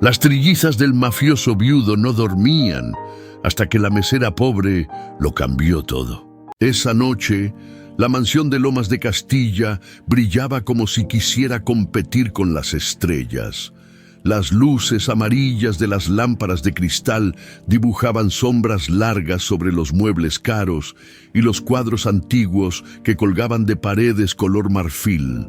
Las trillizas del mafioso viudo no dormían hasta que la mesera pobre lo cambió todo. Esa noche, la mansión de Lomas de Castilla brillaba como si quisiera competir con las estrellas. Las luces amarillas de las lámparas de cristal dibujaban sombras largas sobre los muebles caros y los cuadros antiguos que colgaban de paredes color marfil.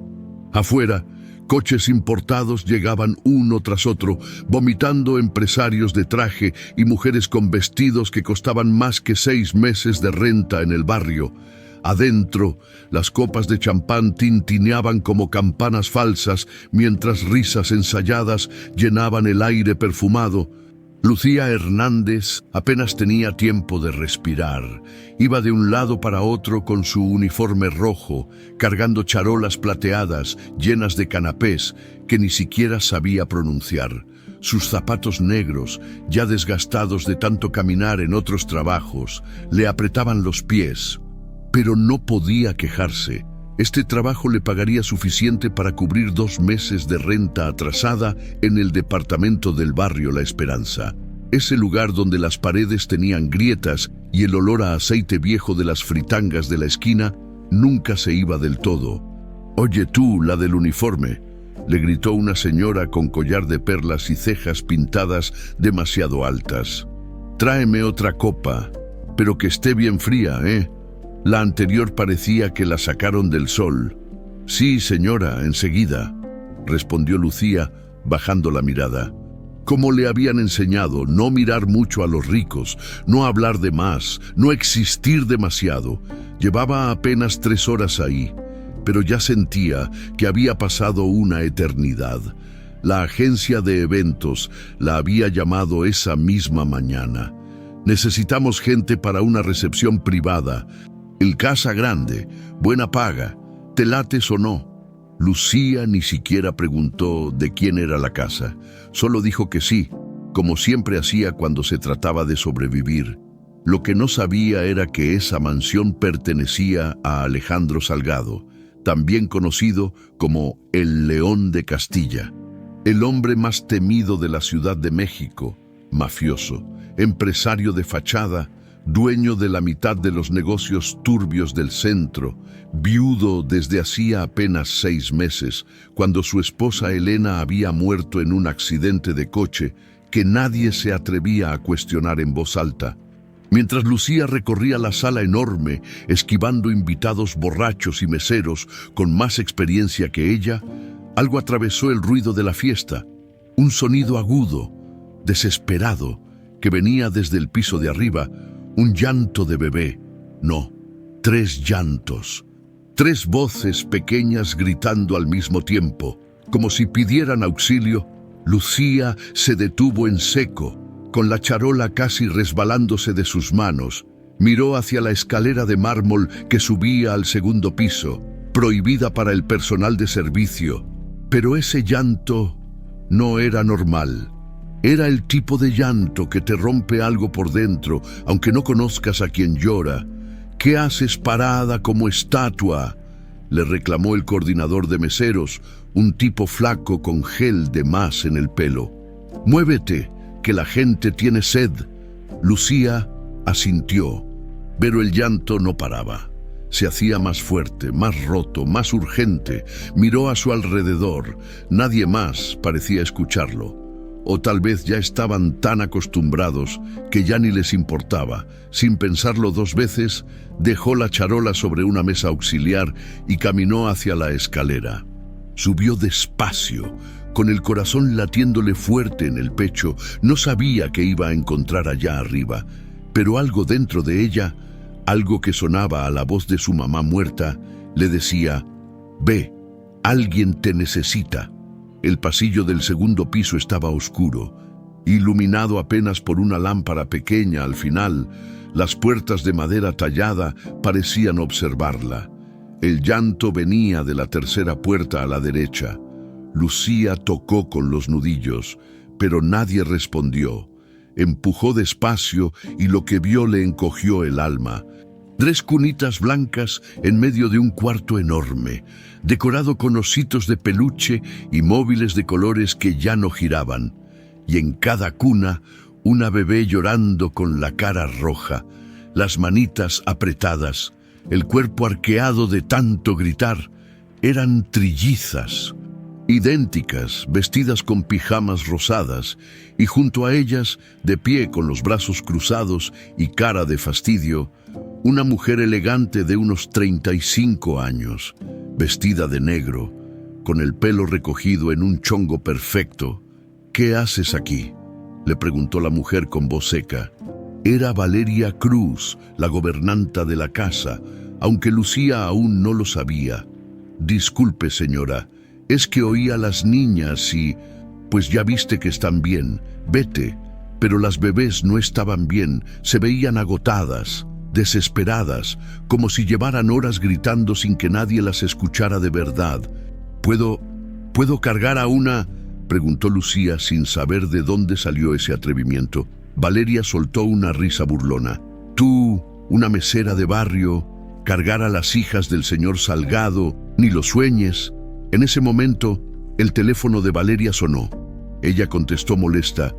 Afuera, coches importados llegaban uno tras otro, vomitando empresarios de traje y mujeres con vestidos que costaban más que 6 meses de renta en el barrio. Adentro, las copas de champán tintineaban como campanas falsas, mientras risas ensayadas llenaban el aire perfumado. Lucía Hernández apenas tenía tiempo de respirar. Iba de un lado para otro con su uniforme rojo, cargando charolas plateadas llenas de canapés que ni siquiera sabía pronunciar. Sus zapatos negros, ya desgastados de tanto caminar en otros trabajos, le apretaban los pies. Pero no podía quejarse. Este trabajo le pagaría suficiente para cubrir 2 meses de renta atrasada en el departamento del barrio La Esperanza. Ese lugar donde las paredes tenían grietas y el olor a aceite viejo de las fritangas de la esquina nunca se iba del todo. «Oye tú, la del uniforme», le gritó una señora con collar de perlas y cejas pintadas demasiado altas. «Tráeme otra copa, pero que esté bien fría, ¿eh? La anterior parecía que la sacaron del sol». «Sí, señora, enseguida», respondió Lucía, bajando la mirada. Como le habían enseñado, no mirar mucho a los ricos, no hablar de más, no existir demasiado. Llevaba apenas 3 horas ahí, pero ya sentía que había pasado una eternidad. La agencia de eventos la había llamado esa misma mañana. «Necesitamos gente para una recepción privada. El casa grande, buena paga, ¿te lates o no?» Lucía ni siquiera preguntó de quién era la casa. Solo dijo que sí, como siempre hacía cuando se trataba de sobrevivir. Lo que no sabía era que esa mansión pertenecía a Alejandro Salgado, también conocido como el León de Castilla, el hombre más temido de la Ciudad de México, mafioso, empresario de fachada, dueño de la mitad de los negocios turbios del centro, viudo desde hacía apenas 6 meses, cuando su esposa Elena había muerto en un accidente de coche que nadie se atrevía a cuestionar en voz alta. Mientras Lucía recorría la sala enorme, esquivando invitados borrachos y meseros con más experiencia que ella, algo atravesó el ruido de la fiesta, un sonido agudo, desesperado, que venía desde el piso de arriba. Un llanto de bebé, no, 3 llantos, 3 voces pequeñas gritando al mismo tiempo, como si pidieran auxilio. Lucía se detuvo en seco, con la charola casi resbalándose de sus manos. Miró hacia la escalera de mármol que subía al 2º piso, prohibida para el personal de servicio. Pero ese llanto no era normal. Era el tipo de llanto que te rompe algo por dentro, aunque no conozcas a quien llora. «¿Qué haces parada como estatua?», le reclamó el coordinador de meseros, un tipo flaco con gel de más en el pelo. «Muévete, que la gente tiene sed». Lucía asintió, pero el llanto no paraba. Se hacía más fuerte, más roto, más urgente. Miró a su alrededor. Nadie más parecía escucharlo. O tal vez ya estaban tan acostumbrados que ya ni les importaba. Sin pensarlo 2 veces, dejó la charola sobre una mesa auxiliar y caminó hacia la escalera. Subió despacio, con el corazón latiéndole fuerte en el pecho. No sabía qué iba a encontrar allá arriba, pero algo dentro de ella, algo que sonaba a la voz de su mamá muerta, le decía: «Ve, alguien te necesita». El pasillo del 2º piso estaba oscuro, iluminado apenas por una lámpara pequeña al final. Las puertas de madera tallada parecían observarla. El llanto venía de la 3ª puerta a la derecha. Lucía tocó con los nudillos, pero nadie respondió. Empujó despacio y lo que vio le encogió el alma. 3 cunitas blancas en medio de un cuarto enorme, decorado con ositos de peluche y móviles de colores que ya no giraban. y en cada cuna una bebé llorando con la cara roja, las manitas apretadas, el cuerpo arqueado de tanto gritar. Eran trillizas, idénticas, vestidas con pijamas rosadas, y junto a ellas, de pie con los brazos cruzados y cara de fastidio, una mujer elegante de unos 35 años, vestida de negro, con el pelo recogido en un chongo perfecto. «¿Qué haces aquí?», le preguntó la mujer con voz seca. Era Valeria Cruz, la gobernanta de la casa, aunque Lucía aún no lo sabía. «Disculpe, señora, es que oí a las niñas y... pues ya viste que están bien, vete». Pero las bebés no estaban bien, se veían agotadas, desesperadas, como si llevaran horas gritando sin que nadie las escuchara de verdad. ¿Puedo cargar a una?», preguntó Lucía sin saber de dónde salió ese atrevimiento. Valeria soltó una risa burlona. «Tú, una mesera de barrio, cargar a las hijas del señor Salgado, ni lo sueñes». En ese momento, el teléfono de Valeria sonó. Ella contestó molesta,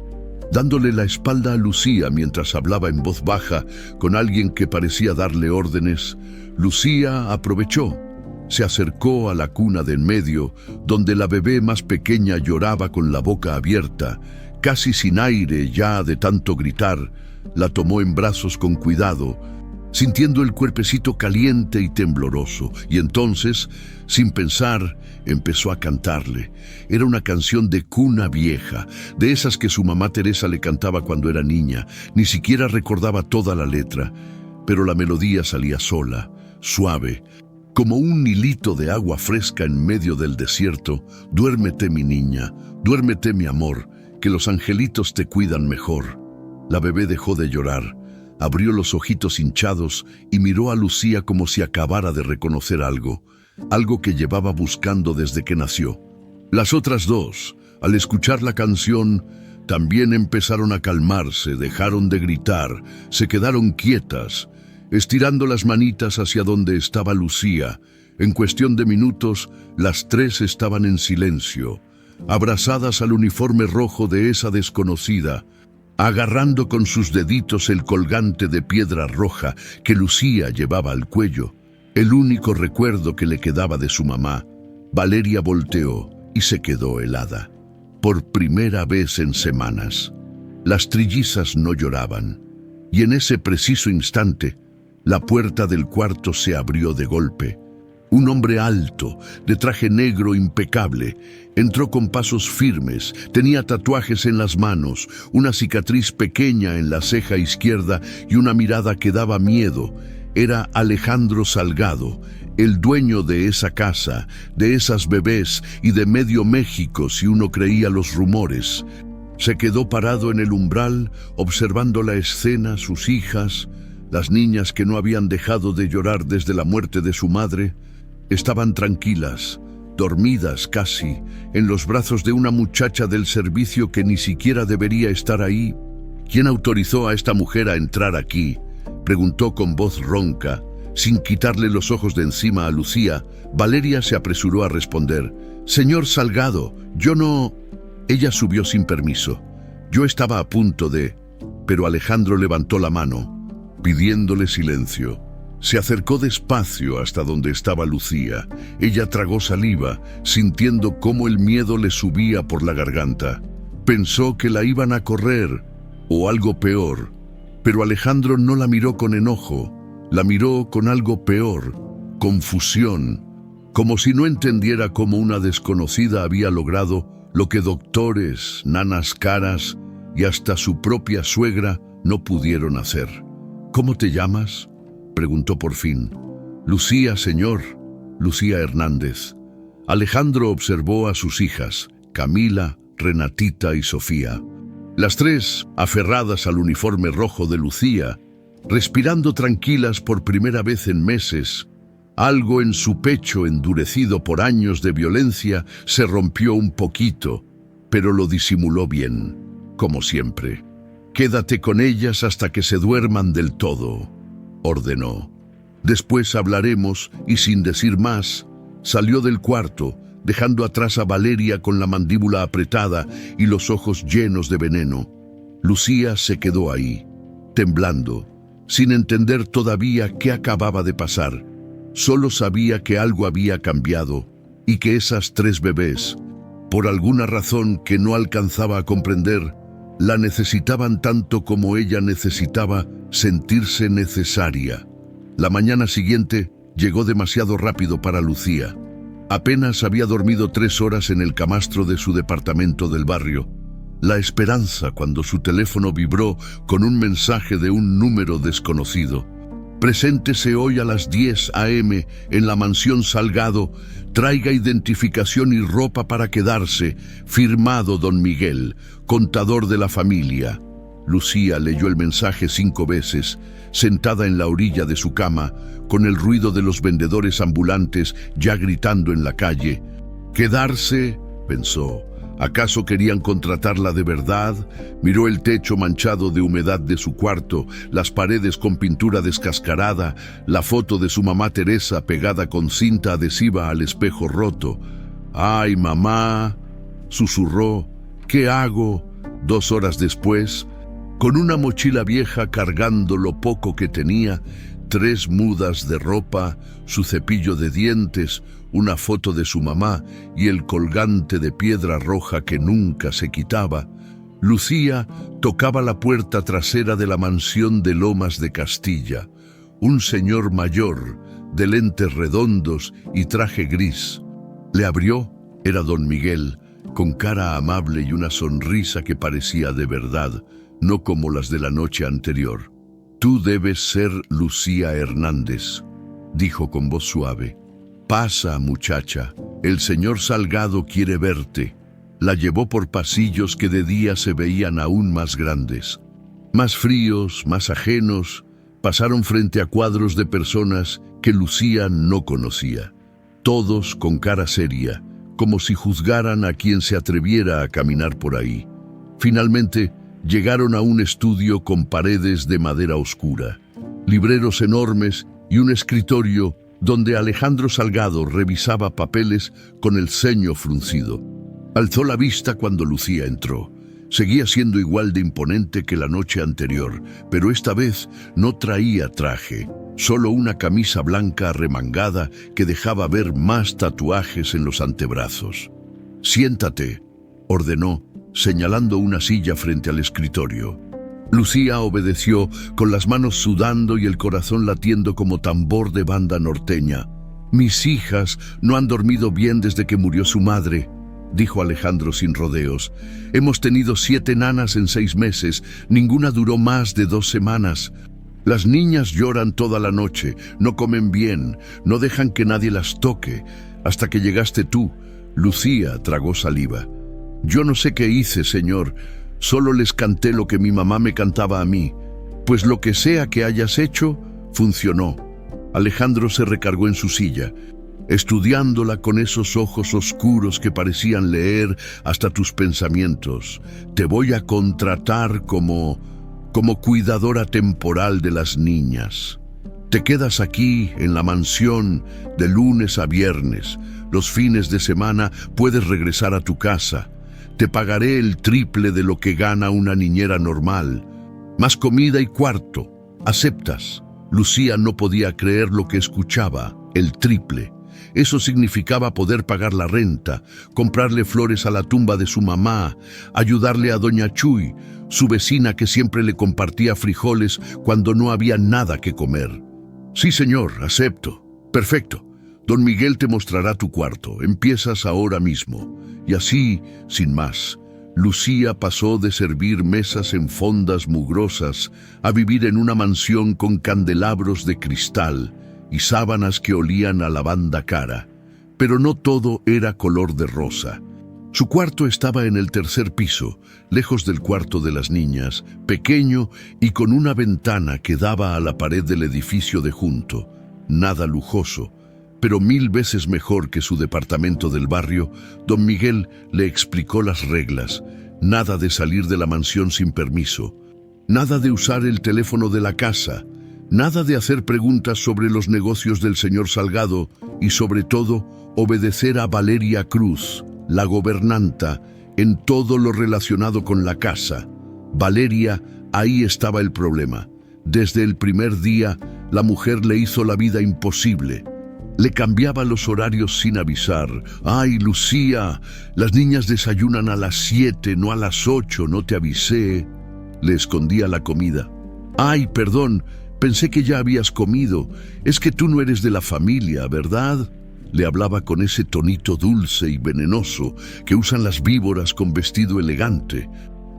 dándole la espalda a Lucía mientras hablaba en voz baja con alguien que parecía darle órdenes. Lucía aprovechó. Se acercó a la cuna de en medio, donde la bebé más pequeña lloraba con la boca abierta, casi sin aire ya de tanto gritar. La tomó en brazos con cuidado, sintiendo el cuerpecito caliente y tembloroso, y entonces, sin pensar, empezó a cantarle. Era una canción de cuna vieja, de esas que su mamá Teresa le cantaba cuando era niña. Ni siquiera recordaba toda la letra, pero la melodía salía sola, suave, como un hilito de agua fresca en medio del desierto. «Duérmete, mi niña, duérmete, mi amor, que los angelitos te cuidan mejor». La bebé dejó de llorar, abrió los ojitos hinchados y miró a Lucía como si acabara de reconocer algo que llevaba buscando desde que nació. Las otras dos, al escuchar la canción, también empezaron a calmarse, dejaron de gritar, se quedaron quietas, estirando las manitas hacia donde estaba Lucía. En cuestión de minutos, las tres estaban en silencio, abrazadas al uniforme rojo de esa desconocida, agarrando con sus deditos el colgante de piedra roja que Lucía llevaba al cuello, el único recuerdo que le quedaba de su mamá. Valeria volteó y se quedó helada. Por primera vez en semanas, las trillizas no lloraban, y en ese preciso instante, la puerta del cuarto se abrió de golpe. Un hombre alto, de traje negro impecable, entró con pasos firmes, tenía tatuajes en las manos, una cicatriz pequeña en la ceja izquierda y una mirada que daba miedo. Era Alejandro Salgado, el dueño de esa casa, de esas bebés y de medio México, si uno creía los rumores. Se quedó parado en el umbral, observando la escena, sus hijas, las niñas que no habían dejado de llorar desde la muerte de su madre. Estaban tranquilas, dormidas casi, en los brazos de una muchacha del servicio que ni siquiera debería estar ahí. «¿Quién autorizó a esta mujer a entrar aquí?», preguntó con voz ronca. Sin quitarle los ojos de encima a Lucía, Valeria se apresuró a responder. «Señor Salgado, yo no...». Ella subió sin permiso. «Yo estaba a punto de...». Pero Alejandro levantó la mano, pidiéndole silencio. Se acercó despacio hasta donde estaba Lucía. Ella tragó saliva, sintiendo cómo el miedo le subía por la garganta. Pensó que la iban a correr, o algo peor. Pero Alejandro no la miró con enojo, la miró con algo peor, confusión, como si no entendiera cómo una desconocida había logrado lo que doctores, nanas caras y hasta su propia suegra no pudieron hacer. «¿Cómo te llamas?», preguntó por fin. «Lucía, señor, Lucía Hernández». Alejandro observó a sus hijas, Camila, Renatita y Sofía. Las tres, aferradas al uniforme rojo de Lucía, respirando tranquilas por primera vez en meses. Algo en su pecho, endurecido por años de violencia, se rompió un poquito, pero lo disimuló bien, como siempre. «Quédate con ellas hasta que se duerman del todo», ordenó. «Después hablaremos», y sin decir más, salió del cuarto, dejando atrás a Valeria con la mandíbula apretada y los ojos llenos de veneno. Lucía se quedó ahí, temblando, sin entender todavía qué acababa de pasar. Solo sabía que algo había cambiado y que esas 3 bebés, por alguna razón que no alcanzaba a comprender, la necesitaban tanto como ella necesitaba sentirse necesaria. La mañana siguiente llegó demasiado rápido para Lucía. Apenas había dormido 3 horas en el camastro de su departamento del barrio. La esperanza cuando su teléfono vibró con un mensaje de un número desconocido. Preséntese hoy a las 10 a.m. en la mansión Salgado. Traiga identificación y ropa para quedarse. Firmado Don Miguel, contador de la familia. Lucía leyó el mensaje 5 veces, sentada en la orilla de su cama, con el ruido de los vendedores ambulantes ya gritando en la calle. «¿Quedarse?», pensó. ¿Acaso querían contratarla de verdad? Miró el techo manchado de humedad de su cuarto, las paredes con pintura descascarada, la foto de su mamá Teresa pegada con cinta adhesiva al espejo roto. «¡Ay, mamá!», susurró. «¿Qué hago?». 2 horas después, con una mochila vieja cargando lo poco que tenía, 3 mudas de ropa, su cepillo de dientes, una foto de su mamá y el colgante de piedra roja que nunca se quitaba, Lucía tocaba la puerta trasera de la mansión de Lomas de Castilla. Un señor mayor, de lentes redondos y traje gris. Le abrió, era Don Miguel, con cara amable y una sonrisa que parecía de verdad, no como las de la noche anterior. «Tú debes ser Lucía Hernández», dijo con voz suave. «Pasa, muchacha, el señor Salgado quiere verte». La llevó por pasillos que de día se veían aún más grandes, más fríos, más ajenos. Pasaron frente a cuadros de personas que Lucía no conocía, todos con cara seria, como si juzgaran a quien se atreviera a caminar por ahí. Finalmente, llegaron a un estudio con paredes de madera oscura, libreros enormes y un escritorio donde Alejandro Salgado revisaba papeles con el ceño fruncido. Alzó la vista cuando Lucía entró. Seguía siendo igual de imponente que la noche anterior, pero esta vez no traía traje, solo una camisa blanca arremangada que dejaba ver más tatuajes en los antebrazos. «Siéntate», ordenó, señalando una silla frente al escritorio. Lucía obedeció, con las manos sudando y el corazón latiendo como tambor de banda norteña. «Mis hijas no han dormido bien desde que murió su madre», dijo Alejandro sin rodeos. «Hemos tenido 7 nanas en 6 meses, ninguna duró más de 2 semanas. Las niñas lloran toda la noche, no comen bien, no dejan que nadie las toque, hasta que llegaste tú». Lucía tragó saliva. «Yo no sé qué hice, señor. Solo les canté lo que mi mamá me cantaba a mí. Pues lo que sea que hayas hecho, funcionó». Alejandro se recargó en su silla, estudiándola con esos ojos oscuros que parecían leer hasta tus pensamientos. «Te voy a contratar como cuidadora temporal de las niñas. Te quedas aquí en la mansión de lunes a viernes. Los fines de semana puedes regresar a tu casa. Te pagaré el triple de lo que gana una niñera normal. Más comida y cuarto. ¿Aceptas?». Lucía no podía creer lo que escuchaba. El triple. Eso significaba poder pagar la renta, comprarle flores a la tumba de su mamá, ayudarle a doña Chuy, su vecina que siempre le compartía frijoles cuando no había nada que comer. «Sí, señor, acepto». «Perfecto. Don Miguel te mostrará tu cuarto. Empiezas ahora mismo». Y así, sin más, Lucía pasó de servir mesas en fondas mugrosas a vivir en una mansión con candelabros de cristal y sábanas que olían a lavanda cara. Pero no todo era color de rosa. Su cuarto estaba en el 3er piso, lejos del cuarto de las niñas, pequeño y con una ventana que daba a la pared del edificio de junto. Nada lujoso, pero 1000 veces mejor que su departamento del barrio. Don Miguel le explicó las reglas. Nada de salir de la mansión sin permiso. Nada de usar el teléfono de la casa. Nada de hacer preguntas sobre los negocios del señor Salgado y sobre todo obedecer a Valeria Cruz, la gobernanta, en todo lo relacionado con la casa. Valeria, ahí estaba el problema. Desde el primer día, la mujer le hizo la vida imposible. Le cambiaba los horarios sin avisar. «Ay, Lucía, las niñas desayunan a las 7, no a las 8, no te avisé». Le escondía la comida. «Ay, perdón, pensé que ya habías comido. Es que tú no eres de la familia, ¿verdad?». Le hablaba con ese tonito dulce y venenoso que usan las víboras con vestido elegante.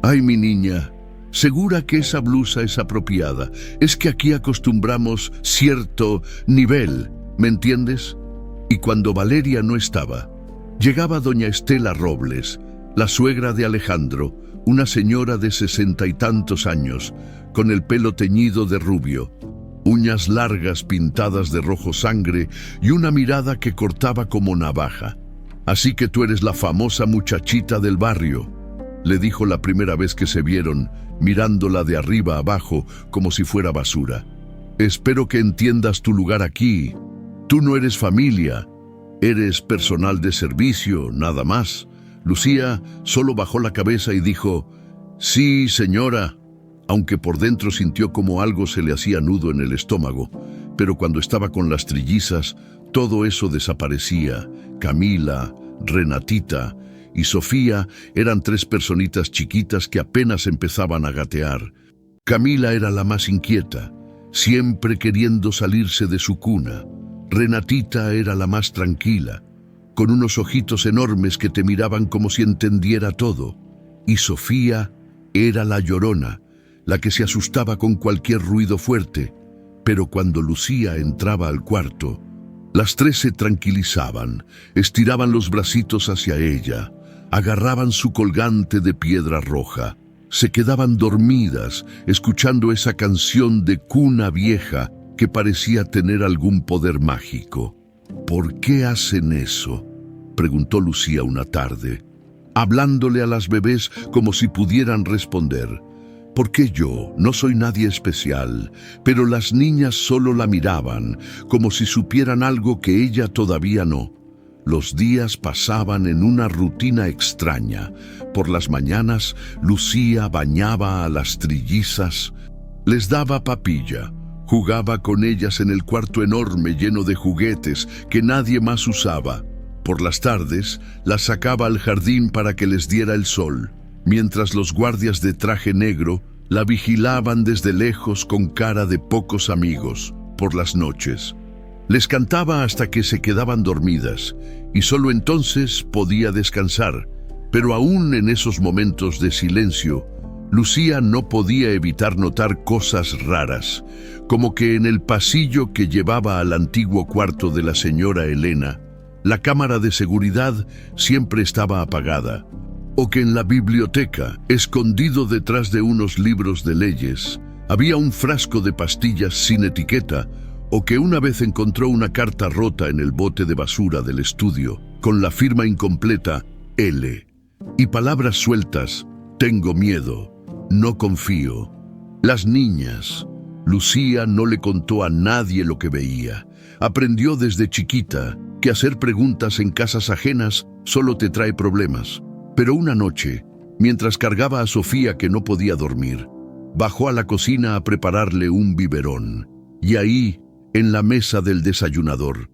«Ay, mi niña, ¿segura que esa blusa es apropiada? Es que aquí acostumbramos cierto nivel, ¿me entiendes?». Y cuando Valeria no estaba, llegaba doña Estela Robles, la suegra de Alejandro, una señora de 60 y tantos años, con el pelo teñido de rubio, uñas largas pintadas de rojo sangre y una mirada que cortaba como navaja. «Así que tú eres la famosa muchachita del barrio», le dijo la primera vez que se vieron, mirándola de arriba abajo como si fuera basura. «Espero que entiendas tu lugar aquí. Tú no eres familia, eres personal de servicio, nada más». Lucía solo bajó la cabeza y dijo: «Sí, señora», aunque por dentro sintió como algo se le hacía nudo en el estómago. Pero cuando estaba con las trillizas, todo eso desaparecía. Camila, Renatita y Sofía eran 3 personitas chiquitas que apenas empezaban a gatear. Camila era la más inquieta, siempre queriendo salirse de su cuna. Renatita era la más tranquila, con unos ojitos enormes que te miraban como si entendiera todo. Y Sofía era la llorona, la que se asustaba con cualquier ruido fuerte. Pero cuando Lucía entraba al cuarto, las 3 se tranquilizaban, estiraban los bracitos hacia ella, agarraban su colgante de piedra roja, se quedaban dormidas escuchando esa canción de cuna vieja que parecía tener algún poder mágico. «¿Por qué hacen eso?», preguntó Lucía una tarde, hablándole a las bebés como si pudieran responder. «¿Por qué yo? No soy nadie especial». Pero las niñas solo la miraban, como si supieran algo que ella todavía no. Los días pasaban en una rutina extraña. Por las mañanas, Lucía bañaba a las trillizas, les daba papilla, jugaba con ellas en el cuarto enorme lleno de juguetes que nadie más usaba. Por las tardes, las sacaba al jardín para que les diera el sol, mientras los guardias de traje negro la vigilaban desde lejos con cara de pocos amigos. Por las noches, les cantaba hasta que se quedaban dormidas, y solo entonces podía descansar. Pero aún en esos momentos de silencio, Lucía no podía evitar notar cosas raras, como que en el pasillo que llevaba al antiguo cuarto de la señora Elena, la cámara de seguridad siempre estaba apagada, o que en la biblioteca, escondido detrás de unos libros de leyes, había un frasco de pastillas sin etiqueta, o que una vez encontró una carta rota en el bote de basura del estudio, con la firma incompleta L, y palabras sueltas: «Tengo miedo, no confío». Las niñas. Lucía no le contó a nadie lo que veía. Aprendió desde chiquita que hacer preguntas en casas ajenas solo te trae problemas. Pero una noche, mientras cargaba a Sofía que no podía dormir, bajó a la cocina a prepararle un biberón. Y ahí, en la mesa del desayunador,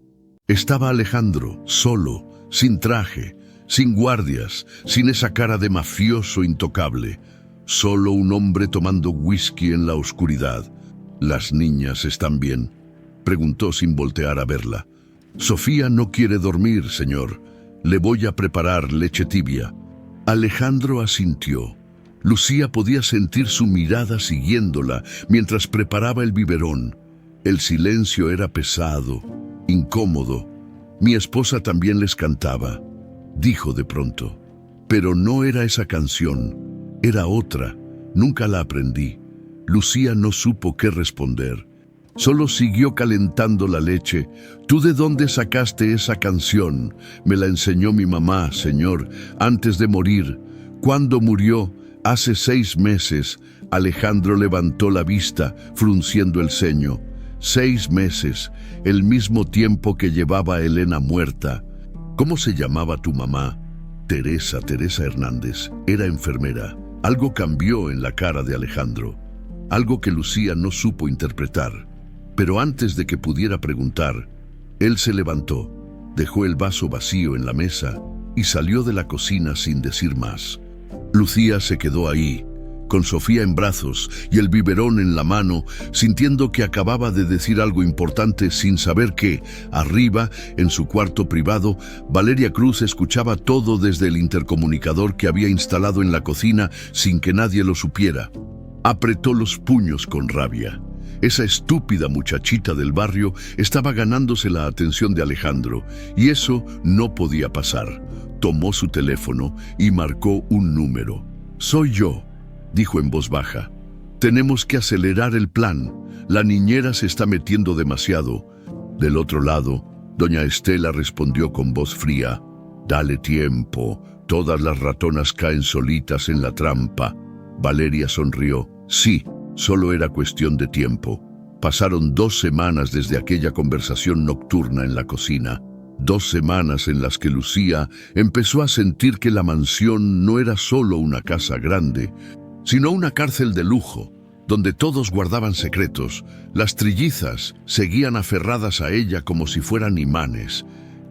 estaba Alejandro, solo, sin traje, sin guardias, sin esa cara de mafioso intocable. Solo un hombre tomando whisky en la oscuridad. «¿Las niñas están bien?», preguntó sin voltear a verla. «Sofía no quiere dormir, señor. Le voy a preparar leche tibia». Alejandro asintió. Lucía podía sentir su mirada siguiéndola mientras preparaba el biberón. El silencio era pesado, incómodo. «Mi esposa también les cantaba», dijo de pronto. «Pero no era esa canción, era otra. Nunca la aprendí». Lucía no supo qué responder. Solo siguió calentando la leche. «¿Tú de dónde sacaste esa canción?». «Me la enseñó mi mamá, señor, antes de morir». «¿Cuándo murió?». «Hace 6 meses». Alejandro levantó la vista, frunciendo el ceño. 6 meses, el mismo tiempo que llevaba Elena muerta. ¿Cómo se llamaba tu mamá? Teresa Hernández. Era enfermera. Algo cambió en la cara de Alejandro, algo que Lucía no supo interpretar. Pero antes de que pudiera preguntar, él se levantó, dejó el vaso vacío en la mesa y salió de la cocina sin decir más. Lucía se quedó ahí, con Sofía en brazos y el biberón en la mano, sintiendo que acababa de decir algo importante sin saber que, arriba, en su cuarto privado, Valeria Cruz escuchaba todo desde el intercomunicador que había instalado en la cocina sin que nadie lo supiera. Apretó los puños con rabia. Esa estúpida muchachita del barrio estaba ganándose la atención de Alejandro, y eso no podía pasar. Tomó su teléfono y marcó un número. «Soy yo», dijo en voz baja. «Tenemos que acelerar el plan. La niñera se está metiendo demasiado». Del otro lado, doña Estela respondió con voz fría. «Dale tiempo. Todas las ratonas caen solitas en la trampa». Valeria sonrió. Sí, solo era cuestión de tiempo. Pasaron 2 semanas desde aquella conversación nocturna en la cocina. 2 semanas en las que Lucía empezó a sentir que la mansión no era solo una casa grande, sino una cárcel de lujo, donde todos guardaban secretos. Las trillizas seguían aferradas a ella como si fueran imanes.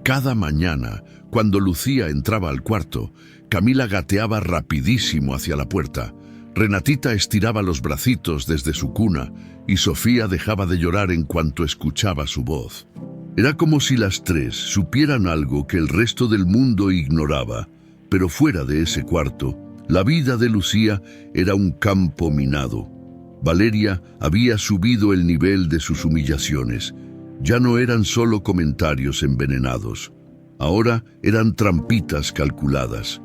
Cada mañana, cuando Lucía entraba al cuarto, Camila gateaba rapidísimo hacia la puerta. Renatita estiraba los bracitos desde su cuna y Sofía dejaba de llorar en cuanto escuchaba su voz. Era como si las 3 supieran algo que el resto del mundo ignoraba, pero fuera de ese cuarto, la vida de Lucía era un campo minado. Valeria había subido el nivel de sus humillaciones. Ya no eran solo comentarios envenenados. Ahora eran trampitas calculadas.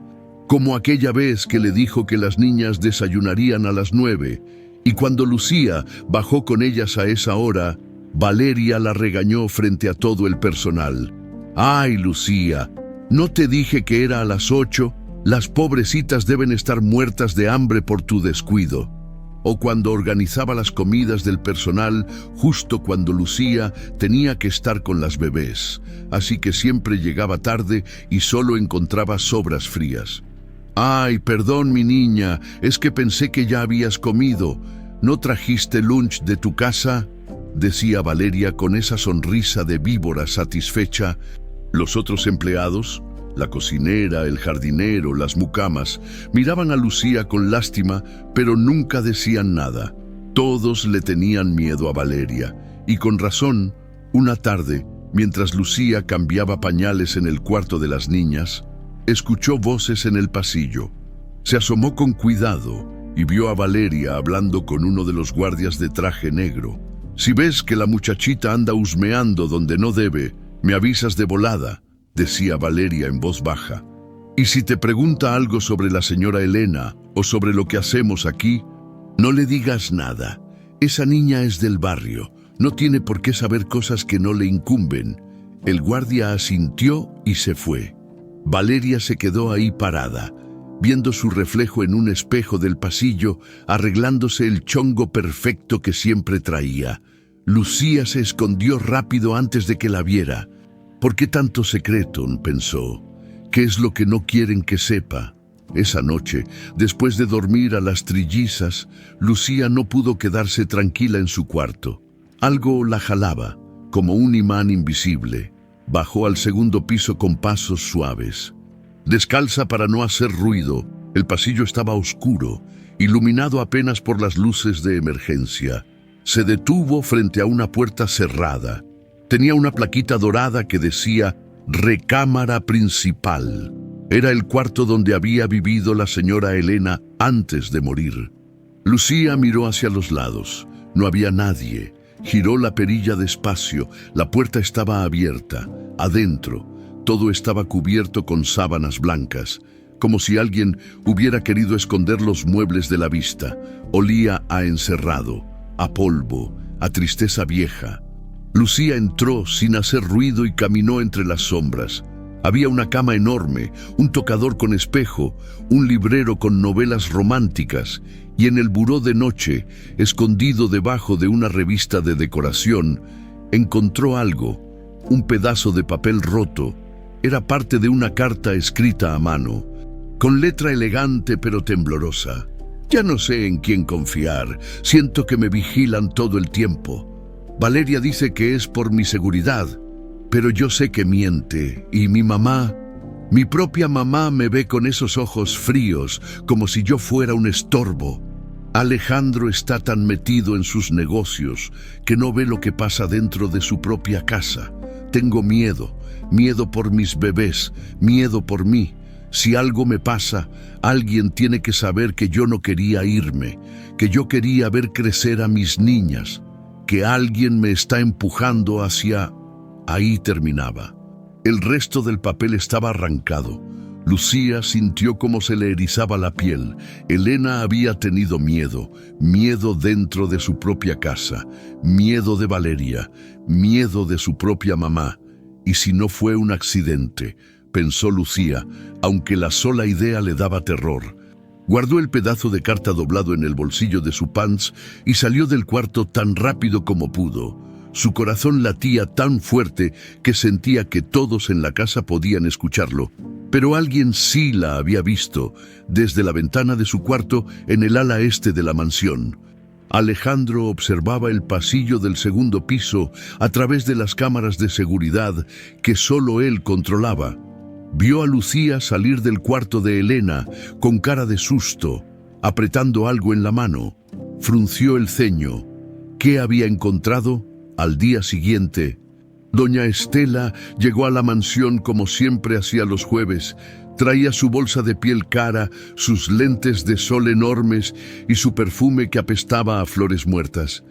Como aquella vez que le dijo que las niñas desayunarían a las 9, y cuando Lucía bajó con ellas a esa hora, Valeria la regañó frente a todo el personal. «Ay, Lucía, ¿no te dije que era a las 8? Las pobrecitas deben estar muertas de hambre por tu descuido». O cuando organizaba las comidas del personal justo cuando Lucía tenía que estar con las bebés, así que siempre llegaba tarde y solo encontraba sobras frías. «Ay, perdón, mi niña, es que pensé que ya habías comido. ¿No trajiste lunch de tu casa?», decía Valeria con esa sonrisa de víbora satisfecha. Los otros empleados, la cocinera, el jardinero, las mucamas, miraban a Lucía con lástima, pero nunca decían nada. Todos le tenían miedo a Valeria, y con razón. Una tarde, mientras Lucía cambiaba pañales en el cuarto de las niñas, escuchó voces en el pasillo. Se asomó con cuidado y vio a Valeria hablando con uno de los guardias de traje negro. «Si ves que la muchachita anda husmeando donde no debe, me avisas de volada», decía Valeria en voz baja. «Y si te pregunta algo sobre la señora Elena o sobre lo que hacemos aquí, no le digas nada. Esa niña es del barrio, no tiene por qué saber cosas que no le incumben». El guardia asintió y se fue. Valeria se quedó ahí parada, viendo su reflejo en un espejo del pasillo, arreglándose el chongo perfecto que siempre traía. Lucía se escondió rápido antes de que la viera. «¿Por qué tanto secreto?», pensó. «¿Qué es lo que no quieren que sepa?». Esa noche, después de dormir a las trillizas, Lucía no pudo quedarse tranquila en su cuarto. Algo la jalaba, como un imán invisible. Bajó al 2º piso con pasos suaves. Descalza para no hacer ruido, el pasillo estaba oscuro, iluminado apenas por las luces de emergencia. Se detuvo frente a una puerta cerrada. Tenía una plaquita dorada que decía «Recámara principal». Era el cuarto donde había vivido la señora Elena antes de morir. Lucía miró hacia los lados. No había nadie. Giró la perilla despacio. La puerta estaba abierta. Adentro, todo estaba cubierto con sábanas blancas, como si alguien hubiera querido esconder los muebles de la vista. Olía a encerrado, a polvo, a tristeza vieja. Lucía entró sin hacer ruido y caminó entre las sombras. Había una cama enorme, un tocador con espejo, un librero con novelas románticas, y en el buró de noche, escondido debajo de una revista de decoración, encontró algo, un pedazo de papel roto. Era parte de una carta escrita a mano, con letra elegante pero temblorosa. Ya no sé en quién confiar, siento que me vigilan todo el tiempo. Valeria dice que es por mi seguridad, pero yo sé que miente, y mi propia mamá me ve con esos ojos fríos, como si yo fuera un estorbo. Alejandro está tan metido en sus negocios que no ve lo que pasa dentro de su propia casa. Tengo miedo por mis bebés, miedo por mí. Si algo me pasa, alguien tiene que saber que yo no quería irme, que yo quería ver crecer a mis niñas, que alguien me está empujando hacia... Ahí terminaba. El resto del papel estaba arrancado. Lucía sintió cómo se le erizaba la piel. Elena había tenido miedo, miedo dentro de su propia casa, miedo de Valeria, miedo de su propia mamá. Y si no fue un accidente, pensó Lucía, aunque la sola idea le daba terror. Guardó el pedazo de carta doblado en el bolsillo de su pants y salió del cuarto tan rápido como pudo. Su corazón latía tan fuerte que sentía que todos en la casa podían escucharlo, pero alguien sí la había visto desde la ventana de su cuarto en el ala este de la mansión. Alejandro observaba el pasillo del segundo piso a través de las cámaras de seguridad que solo él controlaba. Vio a Lucía salir del cuarto de Elena con cara de susto, apretando algo en la mano. Frunció el ceño. ¿Qué había encontrado? Al día siguiente, doña Estela llegó a la mansión como siempre hacía los jueves. Traía su bolsa de piel cara, sus lentes de sol enormes y su perfume que apestaba a flores muertas.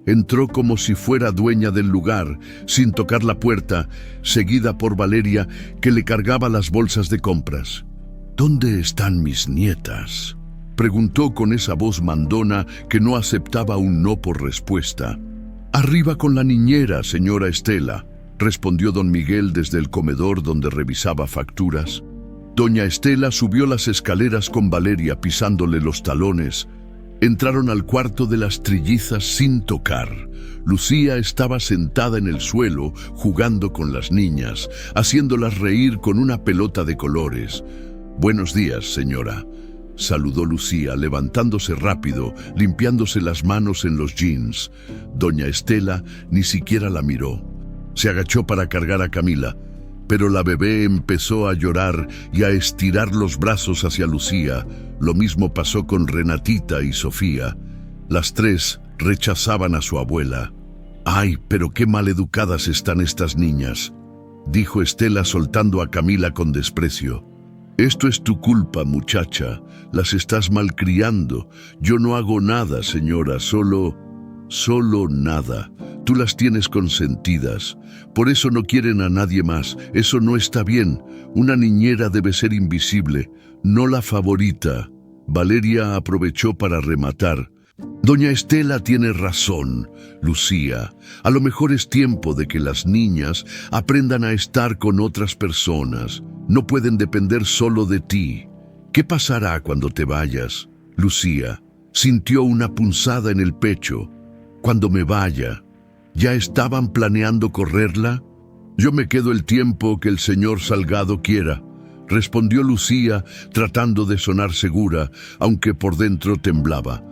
Entró como si fuera dueña del lugar, sin tocar la puerta, seguida por Valeria, que le cargaba las bolsas de compras. ¿Dónde están mis nietas?, preguntó con esa voz mandona que no aceptaba un no por respuesta. «Arriba con la niñera, señora Estela», respondió don Miguel desde el comedor donde revisaba facturas. Doña Estela subió las escaleras con Valeria pisándole los talones. Entraron al cuarto de las trillizas sin tocar. Lucía estaba sentada en el suelo, jugando con las niñas, haciéndolas reír con una pelota de colores. «Buenos días, señora», saludó Lucía, levantándose rápido, limpiándose las manos en los jeans. Doña Estela ni siquiera la miró. Se agachó para cargar a Camila, pero la bebé empezó a llorar y a estirar los brazos hacia Lucía. Lo mismo pasó con Renatita y Sofía. Las tres rechazaban a su abuela. «Ay, pero qué maleducadas están estas niñas», dijo Estela soltando a Camila con desprecio. «Esto es tu culpa, muchacha. Las estás malcriando. Yo no hago nada, señora, solo nada. Tú las tienes consentidas. Por eso no quieren a nadie más. Eso no está bien. Una niñera debe ser invisible, no la favorita». Valeria aprovechó para rematar. «Doña Estela tiene razón, Lucía. A lo mejor es tiempo de que las niñas aprendan a estar con otras personas. No pueden depender solo de ti. ¿Qué pasará cuando te vayas?» Lucía sintió una punzada en el pecho. «Cuando me vaya, ¿ya estaban planeando correrla?» «Yo me quedo el tiempo que el señor Salgado quiera», respondió Lucía, tratando de sonar segura, aunque por dentro temblaba.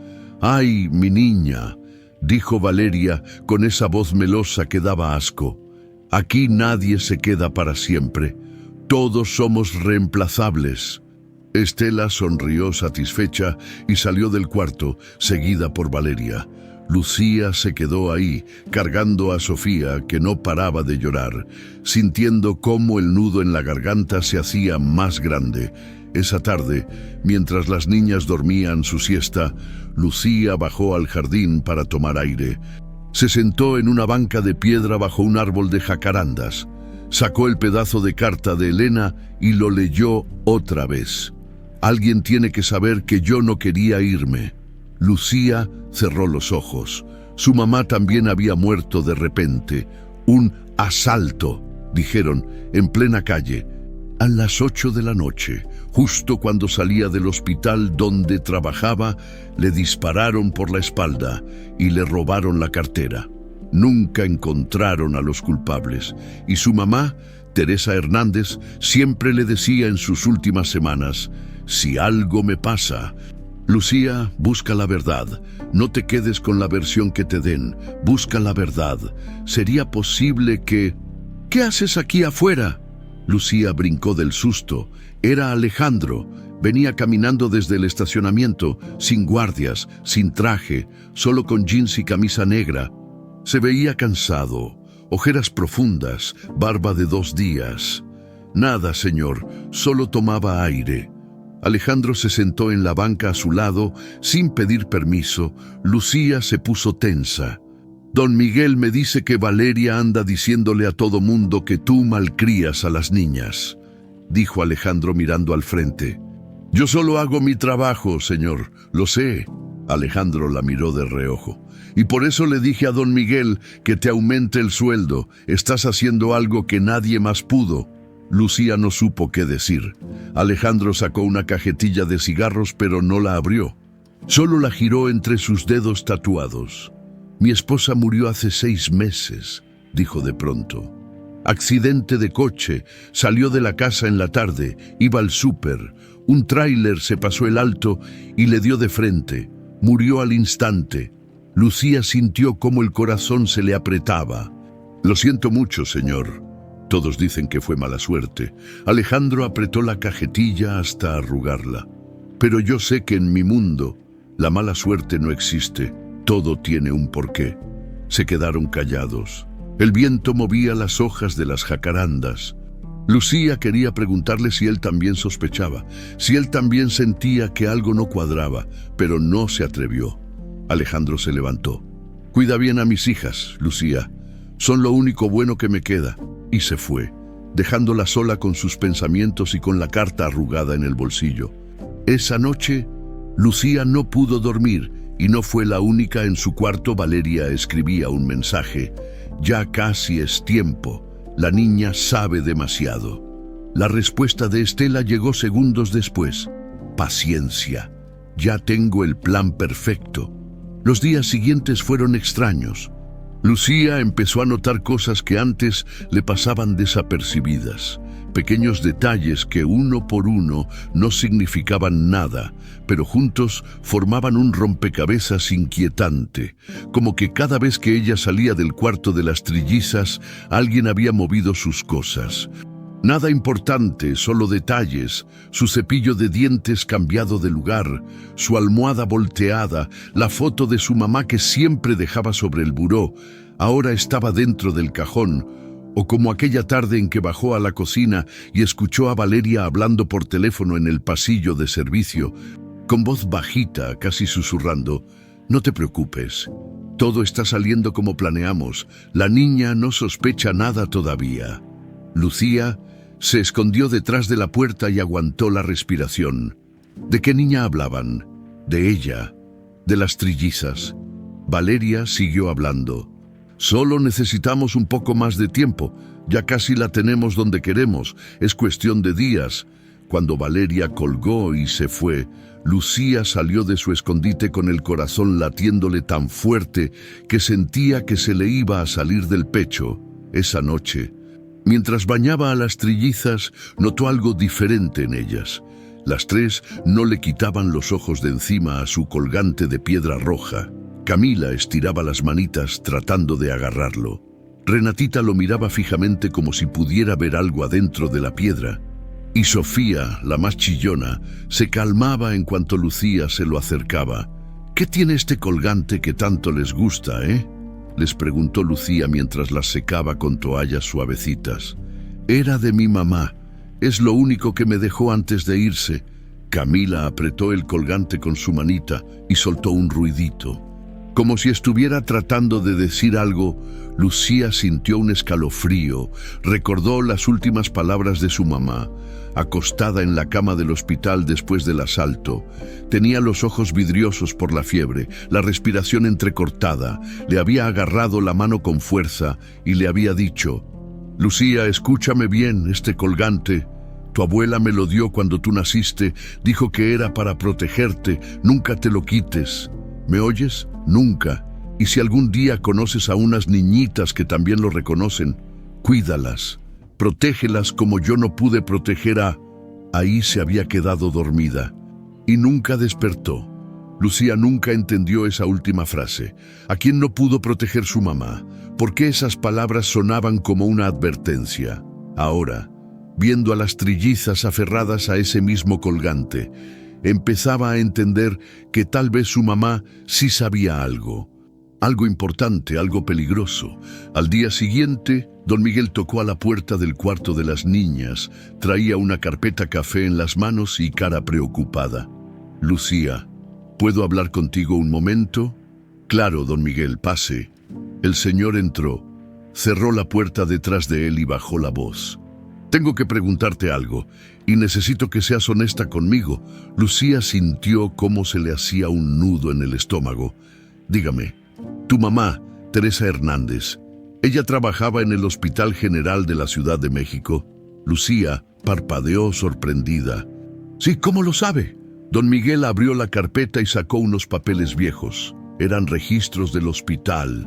«Ay, mi niña», dijo Valeria con esa voz melosa que daba asco. «Aquí nadie se queda para siempre. Todos somos reemplazables». Estela sonrió satisfecha y salió del cuarto, seguida por Valeria. Lucía se quedó ahí, cargando a Sofía, que no paraba de llorar, sintiendo cómo el nudo en la garganta se hacía más grande. Esa tarde, mientras las niñas dormían su siesta, Lucía bajó al jardín para tomar aire. Se sentó en una banca de piedra bajo un árbol de jacarandas. Sacó el pedazo de carta de Elena y lo leyó otra vez. «Alguien tiene que saber que yo no quería irme». Lucía cerró los ojos. Su mamá también había muerto de repente. «Un asalto», dijeron, en plena calle. A las 8 de la noche, justo cuando salía del hospital donde trabajaba, le dispararon por la espalda y le robaron la cartera. Nunca encontraron a los culpables y su mamá, Teresa Hernández, siempre le decía en sus últimas semanas: si algo me pasa, Lucía, busca la verdad, no te quedes con la versión que te den, busca la verdad. ¿Sería posible que... ¿Qué haces aquí afuera? Lucía brincó del susto. Era Alejandro. Venía caminando desde el estacionamiento, sin guardias, sin traje, solo con jeans y camisa negra. Se veía cansado, ojeras profundas, barba de 2 días. Nada, señor, solo tomaba aire. Alejandro se sentó en la banca a su lado, sin pedir permiso. Lucía se puso tensa. Don Miguel me dice que Valeria anda diciéndole a todo mundo que tú malcrías a las niñas, dijo Alejandro mirando al frente. Yo solo hago mi trabajo, señor, lo sé. Alejandro la miró de reojo. Y por eso le dije a don Miguel que te aumente el sueldo. Estás haciendo algo que nadie más pudo. Lucía no supo qué decir. Alejandro sacó una cajetilla de cigarros, pero no la abrió. Solo la giró entre sus dedos tatuados. Mi esposa murió hace 6 meses, dijo de pronto. Accidente de coche, salió de la casa en la tarde, iba al súper. Un tráiler se pasó el alto y le dio de frente. Murió al instante. Lucía sintió cómo el corazón se le apretaba. Lo siento mucho, señor. Todos dicen que fue mala suerte. Alejandro apretó la cajetilla hasta arrugarla. Pero yo sé que en mi mundo la mala suerte no existe. Todo tiene un porqué. Se quedaron callados. El viento movía las hojas de las jacarandas. Lucía quería preguntarle si él también sospechaba, si él también sentía que algo no cuadraba, pero no se atrevió. Alejandro se levantó. Cuida bien a mis hijas, Lucía. Son lo único bueno que me queda. Y se fue, dejándola sola con sus pensamientos y con la carta arrugada en el bolsillo. Esa noche, Lucía no pudo dormir y no fue la única. En su cuarto, Valeria escribía un mensaje. Ya casi es tiempo. La niña sabe demasiado. La respuesta de Estela llegó segundos después. Paciencia. Ya tengo el plan perfecto. Los días siguientes fueron extraños. Lucía empezó a notar cosas que antes le pasaban desapercibidas. Pequeños detalles que uno por uno no significaban nada, pero juntos formaban un rompecabezas inquietante, como que cada vez que ella salía del cuarto de las trillizas, alguien había movido sus cosas. Nada importante, solo detalles: su cepillo de dientes cambiado de lugar, su almohada volteada, la foto de su mamá que siempre dejaba sobre el buró, ahora estaba dentro del cajón. O como aquella tarde en que bajó a la cocina y escuchó a Valeria hablando por teléfono en el pasillo de servicio, con voz bajita, casi susurrando: no te preocupes, todo está saliendo como planeamos, la niña no sospecha nada todavía. Lucía se escondió detrás de la puerta y aguantó la respiración. ¿De qué niña hablaban? De ella, de las trillizas. Valeria siguió hablando. Solo necesitamos un poco más de tiempo. Ya casi la tenemos donde queremos. Es cuestión de días. Cuando Valeria colgó y se fue, Lucía salió de su escondite con el corazón latiéndole tan fuerte que sentía que se le iba a salir del pecho. Esa noche, mientras bañaba a las trillizas, notó algo diferente en ellas. Las 3 no le quitaban los ojos de encima a su colgante de piedra roja. Camila estiraba las manitas tratando de agarrarlo. Renatita lo miraba fijamente como si pudiera ver algo adentro de la piedra. Y Sofía, la más chillona, se calmaba en cuanto Lucía se lo acercaba. ¿Qué tiene este colgante que tanto les gusta, les preguntó Lucía mientras las secaba con toallas suavecitas. Era de mi mamá. Es lo único que me dejó antes de irse. Camila apretó el colgante con su manita y soltó un ruidito. Como si estuviera tratando de decir algo, Lucía sintió un escalofrío. Recordó las últimas palabras de su mamá, acostada en la cama del hospital después del asalto. Tenía los ojos vidriosos por la fiebre, la respiración entrecortada. Le había agarrado la mano con fuerza y le había dicho: Lucía, escúchame bien, este colgante Tu abuela me lo dio cuando tú naciste, dijo que era para protegerte, nunca te lo quites. ¿Me oyes? Nunca. Y si algún día conoces a unas niñitas que también lo reconocen, cuídalas, protégelas como yo no pude proteger a... Ahí se había quedado dormida y nunca despertó. Lucía nunca entendió esa última frase. ¿A quién no pudo proteger su mamá? ¿Por qué esas palabras sonaban como una advertencia? Ahora, viendo a las trillizas aferradas a ese mismo colgante, empezaba a entender que tal vez su mamá sí sabía algo importante, algo peligroso. Al día siguiente, don Miguel tocó a la puerta del cuarto de las niñas. Traía una carpeta café en las manos y cara preocupada. Lucía, ¿puedo hablar contigo un momento? Claro, don Miguel, pase. El señor entró, cerró la puerta detrás de él y bajó la voz. Tengo que preguntarte algo, y necesito que seas honesta conmigo. Lucía sintió cómo se le hacía un nudo en el estómago. Dígame, tu mamá, Teresa Hernández, ella trabajaba en el Hospital General de la Ciudad de México. Lucía parpadeó sorprendida. Sí, ¿cómo lo sabe? Don Miguel abrió la carpeta y sacó unos papeles viejos. Eran registros del hospital.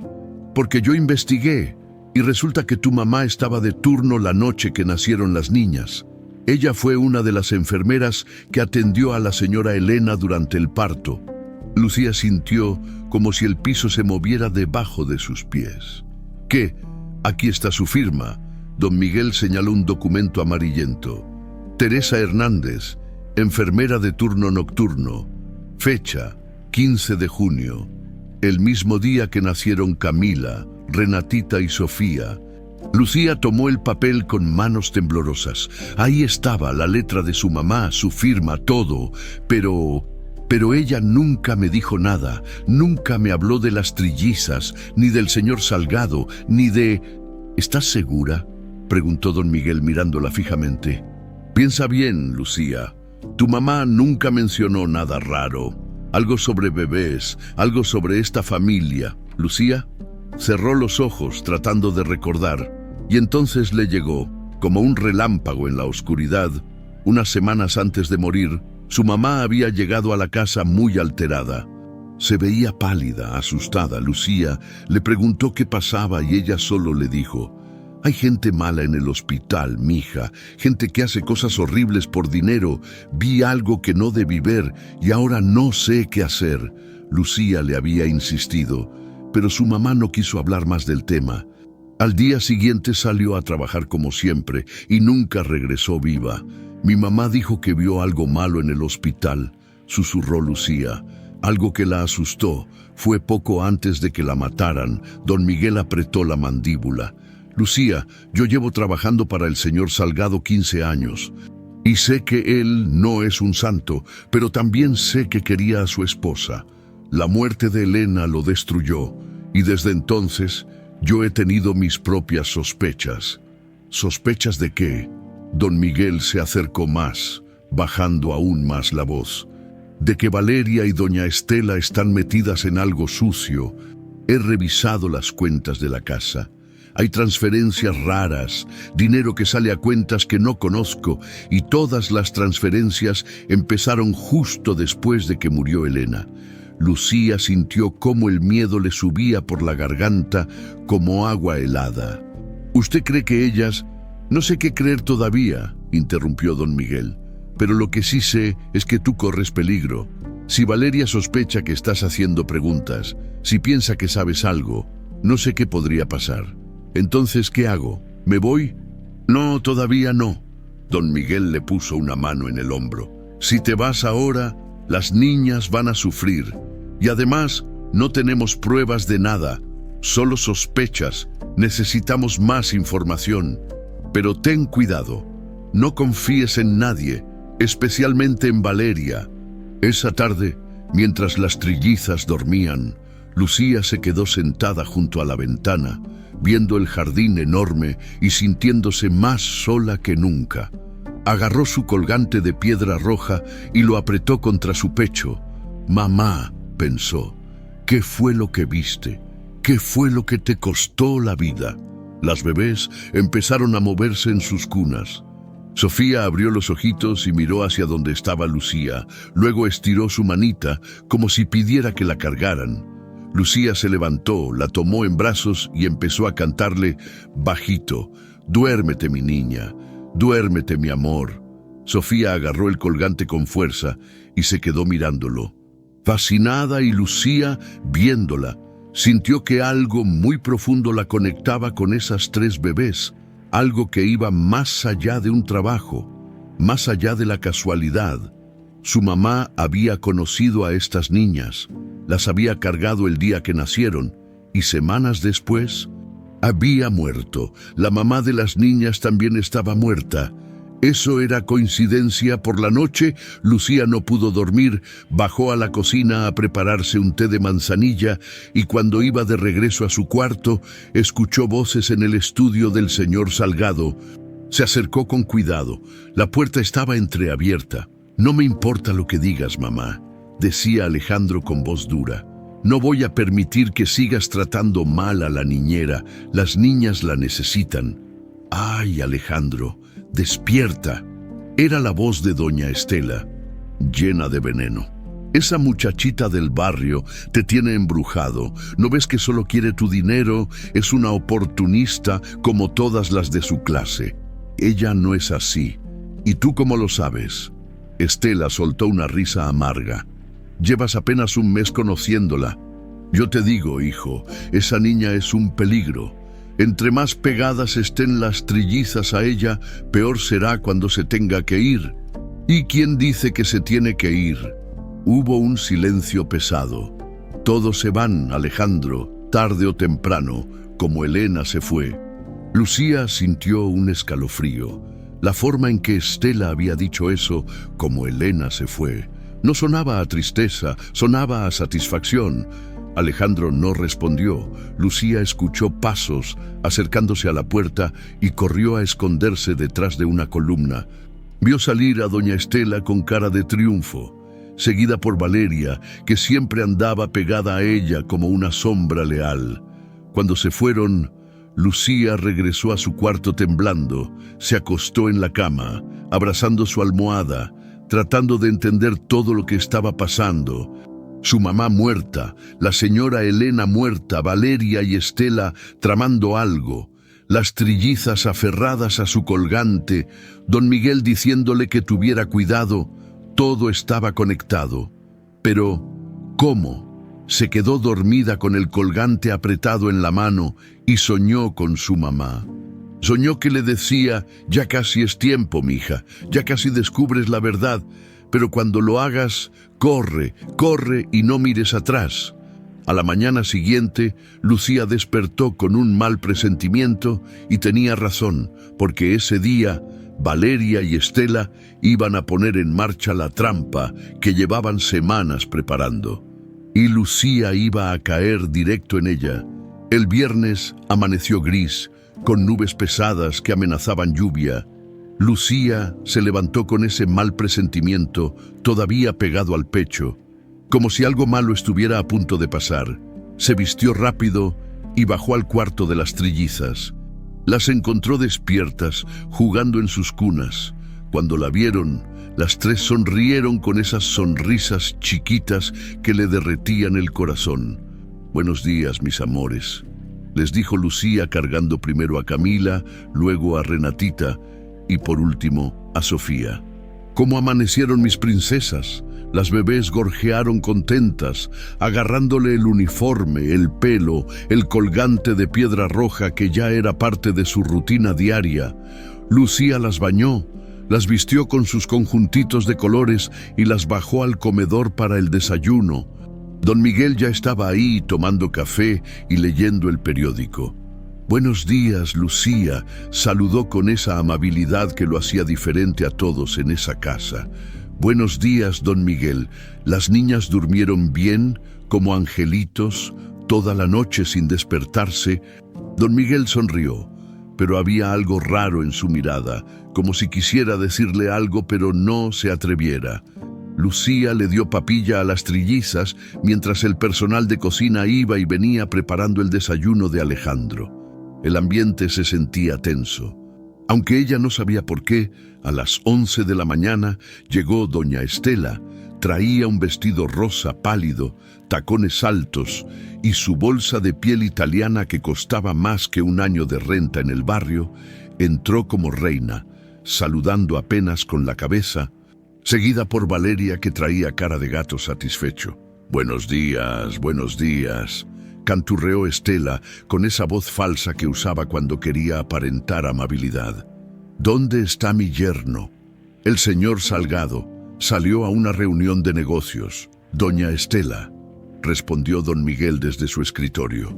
Porque yo investigué, y resulta que tu mamá estaba de turno la noche que nacieron las niñas. Ella fue una de las enfermeras que atendió a la señora Elena durante el parto. Lucía sintió como si el piso se moviera debajo de sus pies. ¿Qué? Aquí está su firma. Don Miguel señaló un documento amarillento. Teresa Hernández, enfermera de turno nocturno. Fecha, 15 de junio. El mismo día que nacieron Camila, Renatita y Sofía. Lucía tomó el papel con manos temblorosas. Ahí estaba la letra de su mamá, su firma, todo. Pero ella nunca me dijo nada, nunca me habló de las trillizas, ni del señor Salgado, ni de... ¿Estás segura?, preguntó don Miguel mirándola fijamente. Piensa bien, Lucía. Tu mamá nunca mencionó nada raro. Algo sobre bebés, algo sobre esta familia. Lucía cerró los ojos tratando de recordar, y entonces le llegó, como un relámpago en la oscuridad, unas semanas antes de morir, su mamá había llegado a la casa muy alterada. Se veía pálida, asustada. Lucía le preguntó qué pasaba y ella solo le dijo: hay gente mala en el hospital, mija, gente que hace cosas horribles por dinero. Vi algo que no debí ver y ahora no sé qué hacer. Lucía le había insistido, pero su mamá no quiso hablar más del tema. Al día siguiente salió a trabajar como siempre y nunca regresó viva. Mi mamá dijo que vio algo malo en el hospital, susurró Lucía. Algo que la asustó. Fue poco antes de que la mataran. Don Miguel apretó la mandíbula. Lucía, yo llevo trabajando para el señor Salgado 15 años. Y sé que él no es un santo, pero también sé que quería a su esposa. La muerte de Elena lo destruyó, y desde entonces yo he tenido mis propias sospechas. ¿Sospechas de qué? Don Miguel se acercó más, bajando aún más la voz. De que Valeria y doña Estela están metidas en algo sucio. He revisado las cuentas de la casa. Hay transferencias raras, dinero que sale a cuentas que no conozco, y todas las transferencias empezaron justo después de que murió Elena. Lucía sintió cómo el miedo le subía por la garganta como agua helada. ¿Usted cree que ellas...? No sé qué creer todavía, interrumpió don Miguel, pero lo que sí sé es que tú corres peligro. Si Valeria sospecha que estás haciendo preguntas, si piensa que sabes algo, no sé qué podría pasar. Entonces, ¿qué hago? ¿Me voy? No, todavía no. Don Miguel le puso una mano en el hombro. Si te vas ahora, las niñas van a sufrir. Y además, no tenemos pruebas de nada, solo sospechas. Necesitamos más información. Pero ten cuidado, no confíes en nadie, especialmente en Valeria. Esa tarde, mientras las trillizas dormían, Lucía se quedó sentada junto a la ventana, viendo el jardín enorme y sintiéndose más sola que nunca. Agarró su colgante de piedra roja y lo apretó contra su pecho. Mamá, pensó, ¿qué fue lo que viste? ¿Qué fue lo que te costó la vida? Las bebés empezaron a moverse en sus cunas. Sofía abrió los ojitos y miró hacia donde estaba Lucía. Luego estiró su manita como si pidiera que la cargaran. Lucía se levantó, la tomó en brazos y empezó a cantarle bajito: «Duérmete, mi niña, duérmete, mi amor». Sofía agarró el colgante con fuerza y se quedó mirándolo. Fascinada, y Lucía, viéndola, sintió que algo muy profundo la conectaba con esas tres bebés, algo que iba más allá de un trabajo, más allá de la casualidad. Su mamá había conocido a estas niñas, las había cargado el día que nacieron, y semanas después había muerto. La mamá de las niñas también estaba muerta. ¿Eso era coincidencia? Por la noche, Lucía no pudo dormir, bajó a la cocina a prepararse un té de manzanilla y cuando iba de regreso a su cuarto, escuchó voces en el estudio del señor Salgado. Se acercó con cuidado. La puerta estaba entreabierta. «No me importa lo que digas, mamá», decía Alejandro con voz dura. «No voy a permitir que sigas tratando mal a la niñera. Las niñas la necesitan». «Ay, Alejandro, despierta». Era la voz de doña Estela, llena de veneno. «Esa muchachita del barrio te tiene embrujado. ¿No ves que solo quiere tu dinero? Es una oportunista como todas las de su clase. Ella no es así. ¿Y tú cómo lo sabes?». Estela soltó una risa amarga. «Llevas apenas un mes conociéndola. Yo te digo, hijo, esa niña es un peligro. Entre más pegadas estén las trillizas a ella, peor será cuando se tenga que ir». «¿Y quién dice que se tiene que ir?». Hubo un silencio pesado. «Todos se van, Alejandro, tarde o temprano, como Elena se fue». Lucía sintió un escalofrío. La forma en que Estela había dicho eso, «como Elena se fue», no sonaba a tristeza, sonaba a satisfacción. Alejandro no respondió. Lucía escuchó pasos acercándose a la puerta y corrió a esconderse detrás de una columna. Vio salir a doña Estela con cara de triunfo, seguida por Valeria, que siempre andaba pegada a ella como una sombra leal. Cuando se fueron, Lucía regresó a su cuarto temblando, se acostó en la cama, abrazando su almohada, tratando de entender todo lo que estaba pasando. Su mamá muerta, la señora Elena muerta, Valeria y Estela tramando algo, las trillizas aferradas a su colgante, don Miguel diciéndole que tuviera cuidado. Todo estaba conectado. Pero, ¿cómo? Se quedó dormida con el colgante apretado en la mano y soñó con su mamá. Soñó que le decía: «Ya casi es tiempo, mija, ya casi descubres la verdad, pero cuando lo hagas, corre, corre y no mires atrás». A la mañana siguiente, Lucía despertó con un mal presentimiento y tenía razón, porque ese día Valeria y Estela iban a poner en marcha la trampa que llevaban semanas preparando. Y Lucía iba a caer directo en ella. El viernes amaneció gris, con nubes pesadas que amenazaban lluvia. Lucía se levantó con ese mal presentimiento todavía pegado al pecho, como si algo malo estuviera a punto de pasar. Se vistió rápido y bajó al cuarto de las trillizas. Las encontró despiertas, jugando en sus cunas. Cuando la vieron, las tres sonrieron con esas sonrisas chiquitas que le derretían el corazón. «Buenos días, mis amores», les dijo Lucía, cargando primero a Camila, luego a Renatita y por último a Sofía. «¿Cómo amanecieron mis princesas?». Las bebés gorjearon contentas, agarrándole el uniforme, el pelo, el colgante de piedra roja que ya era parte de su rutina diaria. Lucía las bañó, las vistió con sus conjuntitos de colores y las bajó al comedor para el desayuno. Don Miguel ya estaba ahí tomando café y leyendo el periódico. «Buenos días, Lucía», saludó con esa amabilidad que lo hacía diferente a todos en esa casa. «Buenos días, don Miguel. ¿Las niñas durmieron bien, como angelitos, toda la noche sin despertarse?» Don Miguel sonrió, pero había algo raro en su mirada, como si quisiera decirle algo pero no se atreviera. Lucía le dio papilla a las trillizas mientras el personal de cocina iba y venía preparando el desayuno de Alejandro. El ambiente se sentía tenso. Aunque ella no sabía por qué, a las 11 de la mañana llegó doña Estela. Traía un vestido rosa pálido, tacones altos y su bolsa de piel italiana que costaba más que un año de renta en el barrio. Entró como reina, saludando apenas con la cabeza, seguida por Valeria, que traía cara de gato satisfecho. Buenos días, canturreó Estela con esa voz falsa que usaba cuando quería aparentar amabilidad. ¿Dónde está mi yerno? El señor Salgado salió a una reunión de negocios. Doña Estela, respondió don Miguel desde su escritorio.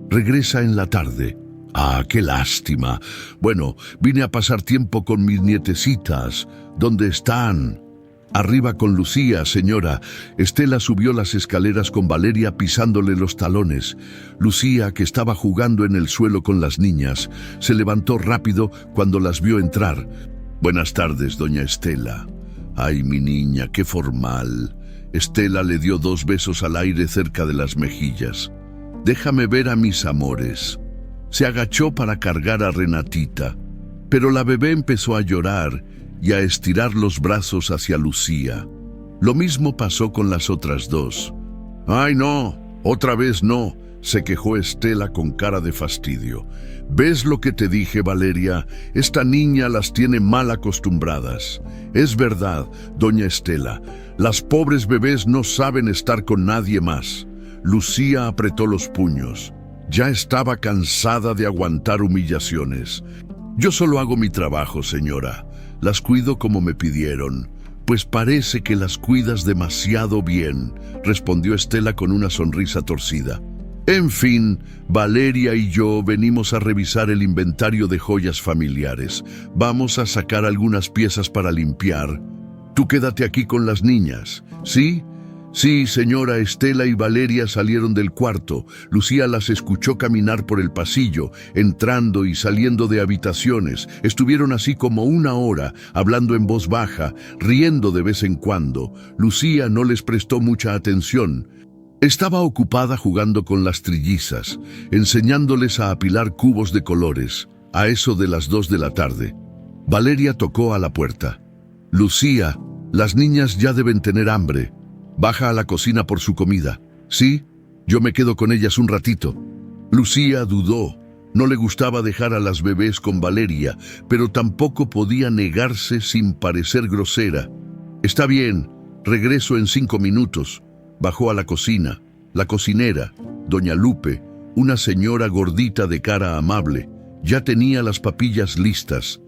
Regresa en la tarde. Ah, qué lástima. Bueno, vine a pasar tiempo con mis nietecitas. ¿Dónde están? Arriba con Lucía, señora. Estela subió las escaleras con Valeria pisándole los talones. Lucía, que estaba jugando en el suelo con las niñas, se levantó rápido cuando las vio entrar. Buenas tardes, doña Estela. Ay, mi niña, qué formal. Estela le dio 2 besos al aire cerca de las mejillas. Déjame ver a mis amores. Se agachó para cargar a Renatita, pero la bebé empezó a llorar y a estirar los brazos hacia Lucía. Lo mismo pasó con las otras 2. ¡Ay, no! ¡Otra vez no!, se quejó Estela con cara de fastidio. ¿Ves lo que te dije, Valeria? Esta niña las tiene mal acostumbradas. Es verdad, doña Estela, las pobres bebés no saben estar con nadie más. Lucía apretó los puños. Ya estaba cansada de aguantar humillaciones. Yo solo hago mi trabajo, señora. Las cuido como me pidieron. Pues parece que las cuidas demasiado bien, respondió Estela con una sonrisa torcida. En fin, Valeria y yo venimos a revisar el inventario de joyas familiares. Vamos a sacar algunas piezas para limpiar. Tú quédate aquí con las niñas, ¿sí? Sí, señora. Estela y Valeria salieron del cuarto. Lucía las escuchó caminar por el pasillo, entrando y saliendo de habitaciones. Estuvieron así como 1 hora, hablando en voz baja, riendo de vez en cuando. Lucía no les prestó mucha atención. Estaba ocupada jugando con las trillizas, enseñándoles a apilar cubos de colores. A eso de las 2 de la tarde, Valeria tocó a la puerta. Lucía, las niñas ya deben tener hambre. Baja a la cocina por su comida. ¿Sí? Yo me quedo con ellas un ratito. Lucía dudó. No le gustaba dejar a las bebés con Valeria, pero tampoco podía negarse sin parecer grosera. Está bien, regreso en 5 minutos. Bajó a la cocina. La cocinera, doña Lupe, una señora gordita de cara amable, ya tenía las papillas listas.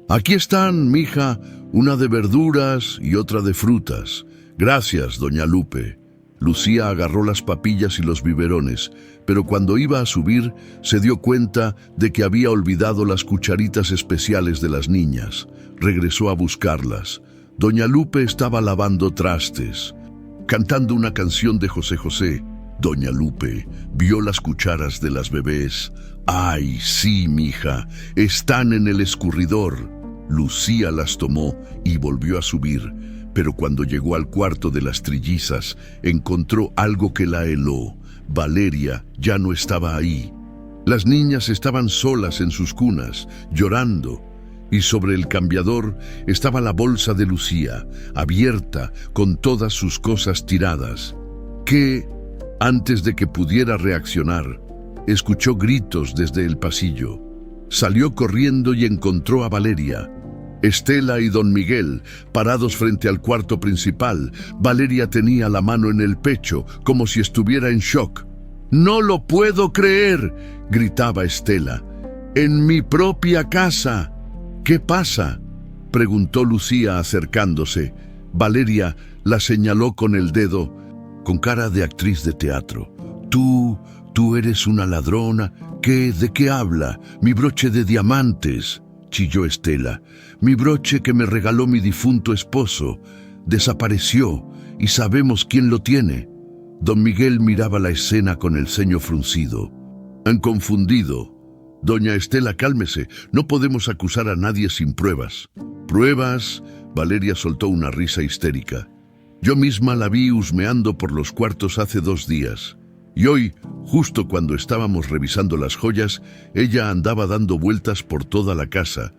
Aquí están, mija, una de verduras y otra de frutas. Gracias, doña Lupe. Lucía agarró las papillas y los biberones, pero cuando iba a subir se dio cuenta de que había olvidado las cucharitas especiales de las niñas. Regresó a buscarlas. Doña Lupe estaba lavando trastes, cantando una canción de José José. Doña Lupe vio las cucharas de las bebés. ¡Ay, sí, mija! Están en el escurridor. Lucía las tomó y volvió a subir. Pero cuando llegó al cuarto de las trillizas, encontró algo que la heló. Valeria ya no estaba ahí. Las niñas estaban solas en sus cunas, llorando, y sobre el cambiador estaba la bolsa de Lucía, abierta, con todas sus cosas tiradas. Que, antes de que pudiera reaccionar, escuchó gritos desde el pasillo. Salió corriendo y encontró a Valeria. Estela y don Miguel, parados frente al cuarto principal. Valeria tenía la mano en el pecho, como si estuviera en shock. «¡No lo puedo creer!», gritaba Estela. «¡En mi propia casa!». «¿Qué pasa?», preguntó Lucía acercándose. Valeria la señaló con el dedo, con cara de actriz de teatro. Tú eres una ladrona. ¿De qué habla? Mi broche de diamantes», chilló Estela. «Mi broche que me regaló mi difunto esposo. Desapareció y sabemos quién lo tiene». Don Miguel miraba la escena con el ceño fruncido. «Han confundido. Doña Estela, cálmese. No podemos acusar a nadie sin pruebas». «¿Pruebas?», Valeria soltó una risa histérica. «Yo misma la vi husmeando por los cuartos hace 2 días. Y hoy, justo cuando estábamos revisando las joyas, ella andaba dando vueltas por toda la casa.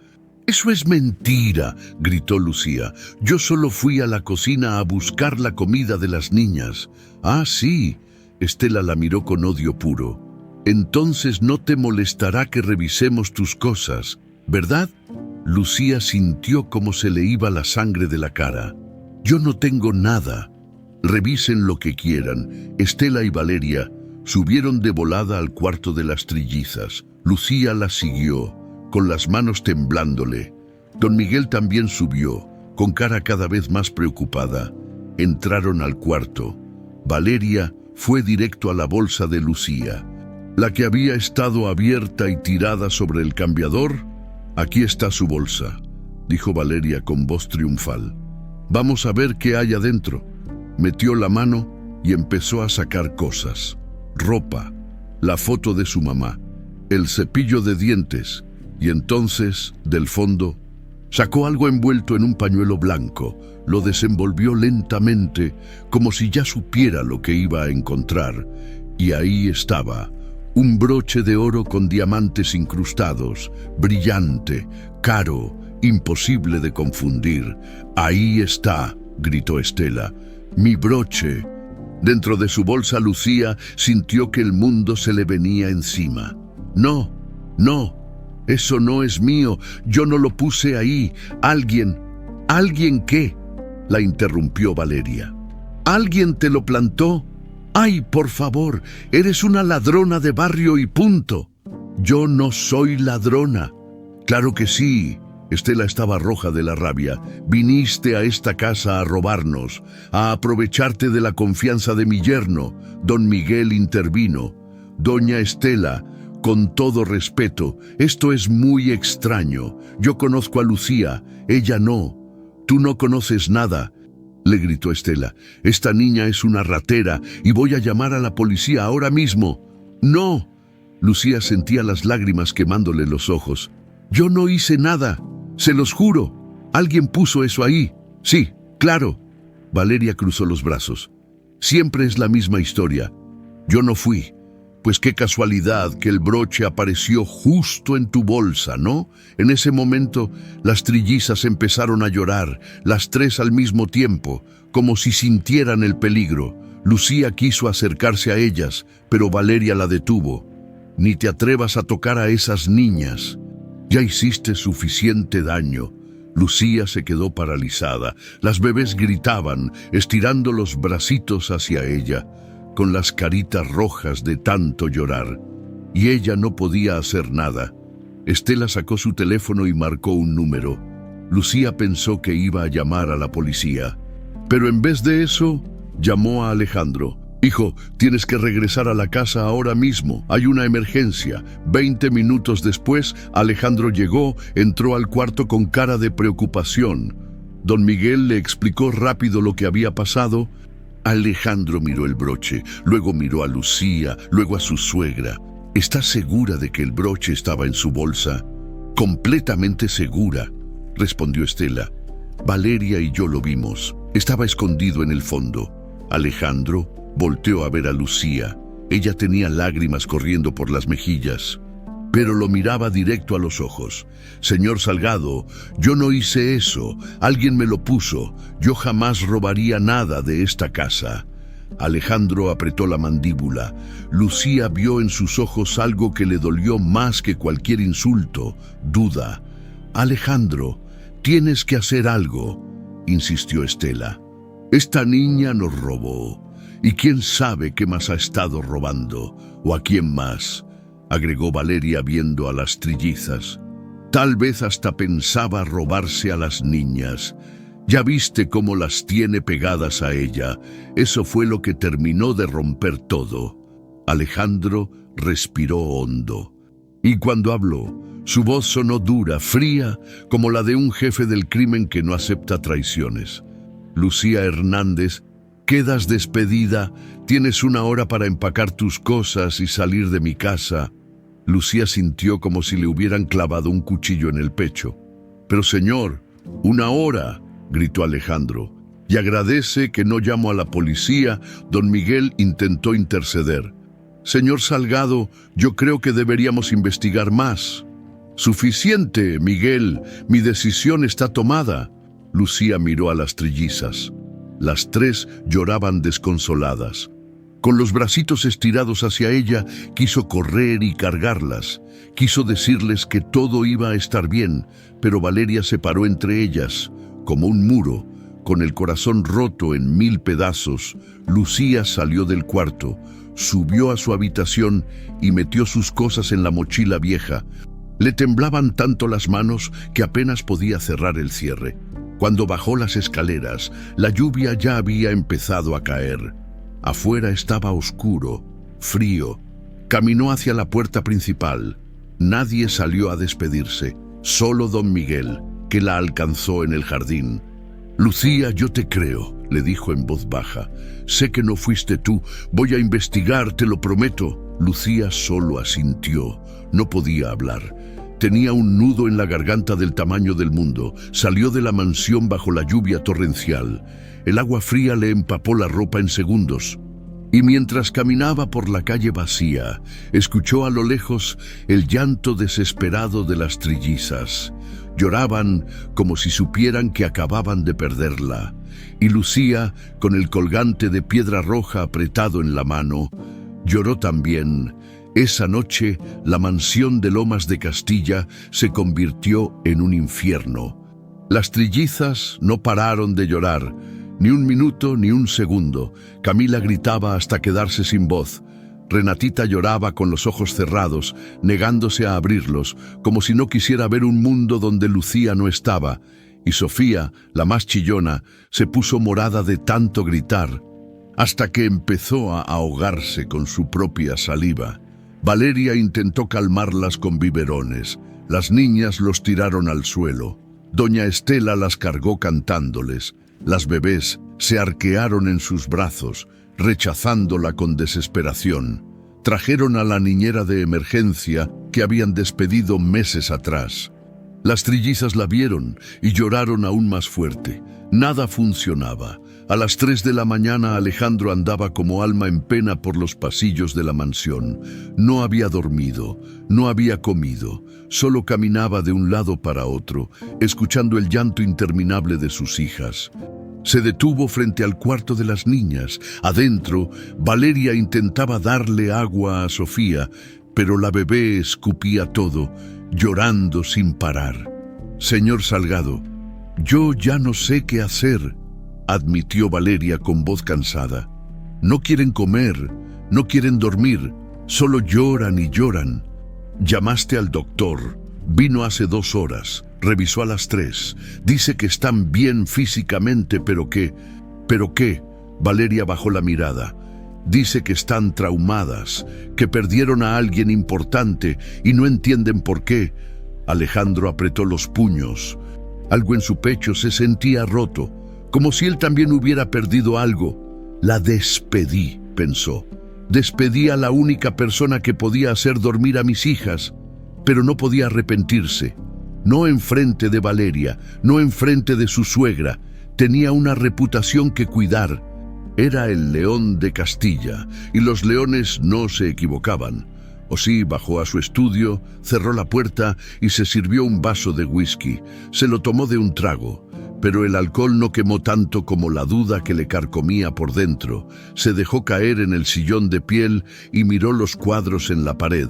«Eso es mentira», gritó Lucía. «Yo solo fui a la cocina a buscar la comida de las niñas». «Ah, sí». Estela la miró con odio puro. «Entonces no te molestará que revisemos tus cosas, ¿verdad?» Lucía sintió cómo se le iba la sangre de la cara. «Yo no tengo nada». «Revisen lo que quieran». Estela y Valeria subieron de volada al cuarto de las trillizas. Lucía las siguió, con las manos temblándole. Don Miguel también subió, con cara cada vez más preocupada. Entraron al cuarto. Valeria fue directo a la bolsa de Lucía, la que había estado abierta y tirada sobre el cambiador. «Aquí está su bolsa», dijo Valeria con voz triunfal. «Vamos a ver qué hay adentro». Metió la mano y empezó a sacar cosas. Ropa, la foto de su mamá, el cepillo de dientes, y entonces, del fondo, sacó algo envuelto en un pañuelo blanco, lo desenvolvió lentamente, como si ya supiera lo que iba a encontrar, y ahí estaba, un broche de oro con diamantes incrustados, brillante, caro, imposible de confundir. «Ahí está», gritó Estela, «mi broche». Dentro de su bolsa, Lucía sintió que el mundo se le venía encima. «No, no, eso no es mío, yo no lo puse ahí. ¿Alguien qué?», la interrumpió Valeria. «¿Alguien te lo plantó? ¡Ay, por favor! Eres una ladrona de barrio y punto». «Yo no soy ladrona». «Claro que sí». Estela estaba roja de la rabia. «Viniste a esta casa a robarnos, a aprovecharte de la confianza de mi yerno». Don Miguel intervino. «Doña Estela, con todo respeto, esto es muy extraño. Yo conozco a Lucía, ella no. Tú no conoces nada», le gritó Estela. «Esta niña es una ratera y voy a llamar a la policía ahora mismo». «No». Lucía sentía las lágrimas quemándole los ojos. «Yo no hice nada, se los juro. Alguien puso eso ahí. Sí, claro». Valeria cruzó los brazos. «Siempre es la misma historia. Yo no fui». «Pues qué casualidad que el broche apareció justo en tu bolsa, ¿no?». En ese momento, las trillizas empezaron a llorar, las tres al mismo tiempo, como si sintieran el peligro. Lucía quiso acercarse a ellas, pero Valeria la detuvo. «Ni te atrevas a tocar a esas niñas. Ya hiciste suficiente daño». Lucía se quedó paralizada. Las bebés gritaban, estirando los bracitos hacia ella, con las caritas rojas de tanto llorar, y ella no podía hacer nada. Estela sacó su teléfono y marcó un número. Lucía pensó que iba a llamar a la policía, pero en vez de eso, llamó a Alejandro. «Hijo, tienes que regresar a la casa ahora mismo. Hay una emergencia». 20 minutos después, Alejandro llegó, entró al cuarto con cara de preocupación. Don Miguel le explicó rápido lo que había pasado. Alejandro miró el broche, luego miró a Lucía, luego a su suegra. «¿Estás segura de que el broche estaba en su bolsa?» «Completamente segura», respondió Estela. «Valeria y yo lo vimos. Estaba escondido en el fondo». Alejandro volteó a ver a Lucía. Ella tenía lágrimas corriendo por las mejillas, pero lo miraba directo a los ojos. «Señor Salgado, yo no hice eso. Alguien me lo puso. Yo jamás robaría nada de esta casa». Alejandro apretó la mandíbula. Lucía vio en sus ojos algo que le dolió más que cualquier insulto: duda. «Alejandro, tienes que hacer algo», insistió Estela. «Esta niña nos robó. Y quién sabe qué más ha estado robando, o a quién más», agregó Valeria viendo a las trillizas. «Tal vez hasta pensaba robarse a las niñas. Ya viste cómo las tiene pegadas a ella. Eso fue lo que terminó de romper todo». Alejandro respiró hondo. Y cuando habló, su voz sonó dura, fría, como la de un jefe del crimen que no acepta traiciones. «Lucía Hernández, quedas despedida. Tienes 1 hora para empacar tus cosas y salir de mi casa». Lucía sintió como si le hubieran clavado un cuchillo en el pecho. «Pero señor, 1 hora», gritó Alejandro. «Y agradece que no llamó a la policía». Don Miguel intentó interceder. «Señor Salgado, yo creo que deberíamos investigar más». Suficiente, Miguel, mi decisión está tomada. Lucía miró a las trillizas. Las tres lloraban desconsoladas. Con los bracitos estirados hacia ella, quiso correr y cargarlas. Quiso decirles que todo iba a estar bien, pero Valeria se paró entre ellas, como un muro. Con el corazón roto en 1000 pedazos, Lucía salió del cuarto, subió a su habitación y metió sus cosas en la mochila vieja. Le temblaban tanto las manos que apenas podía cerrar el cierre. Cuando bajó las escaleras, la lluvia ya había empezado a caer. Afuera estaba oscuro, frío. Caminó hacia la puerta principal. Nadie salió a despedirse, solo don Miguel, que la alcanzó en el jardín. «Lucía, yo te creo», le dijo en voz baja. «Sé que no fuiste tú. Voy a investigar, te lo prometo». Lucía solo asintió. No podía hablar. Tenía un nudo en la garganta del tamaño del mundo. Salió de la mansión bajo la lluvia torrencial. El agua fría le empapó la ropa en segundos. Y mientras caminaba por la calle vacía, escuchó a lo lejos el llanto desesperado de las trillizas. Lloraban como si supieran que acababan de perderla. Y Lucía, con el colgante de piedra roja apretado en la mano, lloró también. Esa noche, la mansión de Lomas de Castilla se convirtió en un infierno. Las trillizas no pararon de llorar, ni un minuto ni un segundo. Camila gritaba hasta quedarse sin voz. Renatita lloraba con los ojos cerrados, negándose a abrirlos, como si no quisiera ver un mundo donde Lucía no estaba. Y Sofía, la más chillona, se puso morada de tanto gritar, hasta que empezó a ahogarse con su propia saliva. Valeria intentó calmarlas con biberones. Las niñas los tiraron al suelo. Doña Estela las cargó cantándoles. Las bebés se arquearon en sus brazos, rechazándola con desesperación. Trajeron a la niñera de emergencia que habían despedido meses atrás. Las trillizas la vieron y lloraron aún más fuerte. Nada funcionaba. A las 3 de la mañana Alejandro andaba como alma en pena por los pasillos de la mansión. No había dormido, no había comido, solo caminaba de un lado para otro, escuchando el llanto interminable de sus hijas. Se detuvo frente al cuarto de las niñas. Adentro, Valeria intentaba darle agua a Sofía, pero la bebé escupía todo, llorando sin parar. «Señor Salgado, yo ya no sé qué hacer», admitió Valeria con voz cansada. «No quieren comer, no quieren dormir, solo lloran y lloran. Llamaste al doctor, vino hace 2 horas, revisó a las 3, dice que están bien físicamente, pero qué. Valeria bajó la mirada. Dice que están traumadas, que perdieron a alguien importante y no entienden por qué». Alejandro apretó los puños. Algo en su pecho se sentía roto, como si él también hubiera perdido algo. «La despedí», pensó. «Despedí a la única persona que podía hacer dormir a mis hijas», pero no podía arrepentirse. No enfrente de Valeria, no enfrente de su suegra. Tenía una reputación que cuidar. Era el león de Castilla, y los leones no se equivocaban. Osí bajó a su estudio, cerró la puerta y se sirvió un vaso de whisky. Se lo tomó de un trago, pero el alcohol no quemó tanto como la duda que le carcomía por dentro. Se dejó caer en el sillón de piel y miró los cuadros en la pared.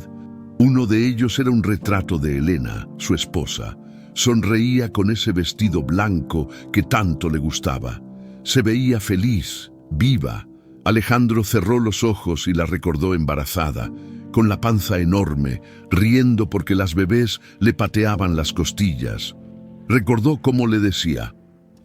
Uno de ellos era un retrato de Elena, su esposa. Sonreía con ese vestido blanco que tanto le gustaba. Se veía feliz, viva. Alejandro cerró los ojos y la recordó embarazada, con la panza enorme, riendo porque las bebés le pateaban las costillas. Recordó cómo le decía: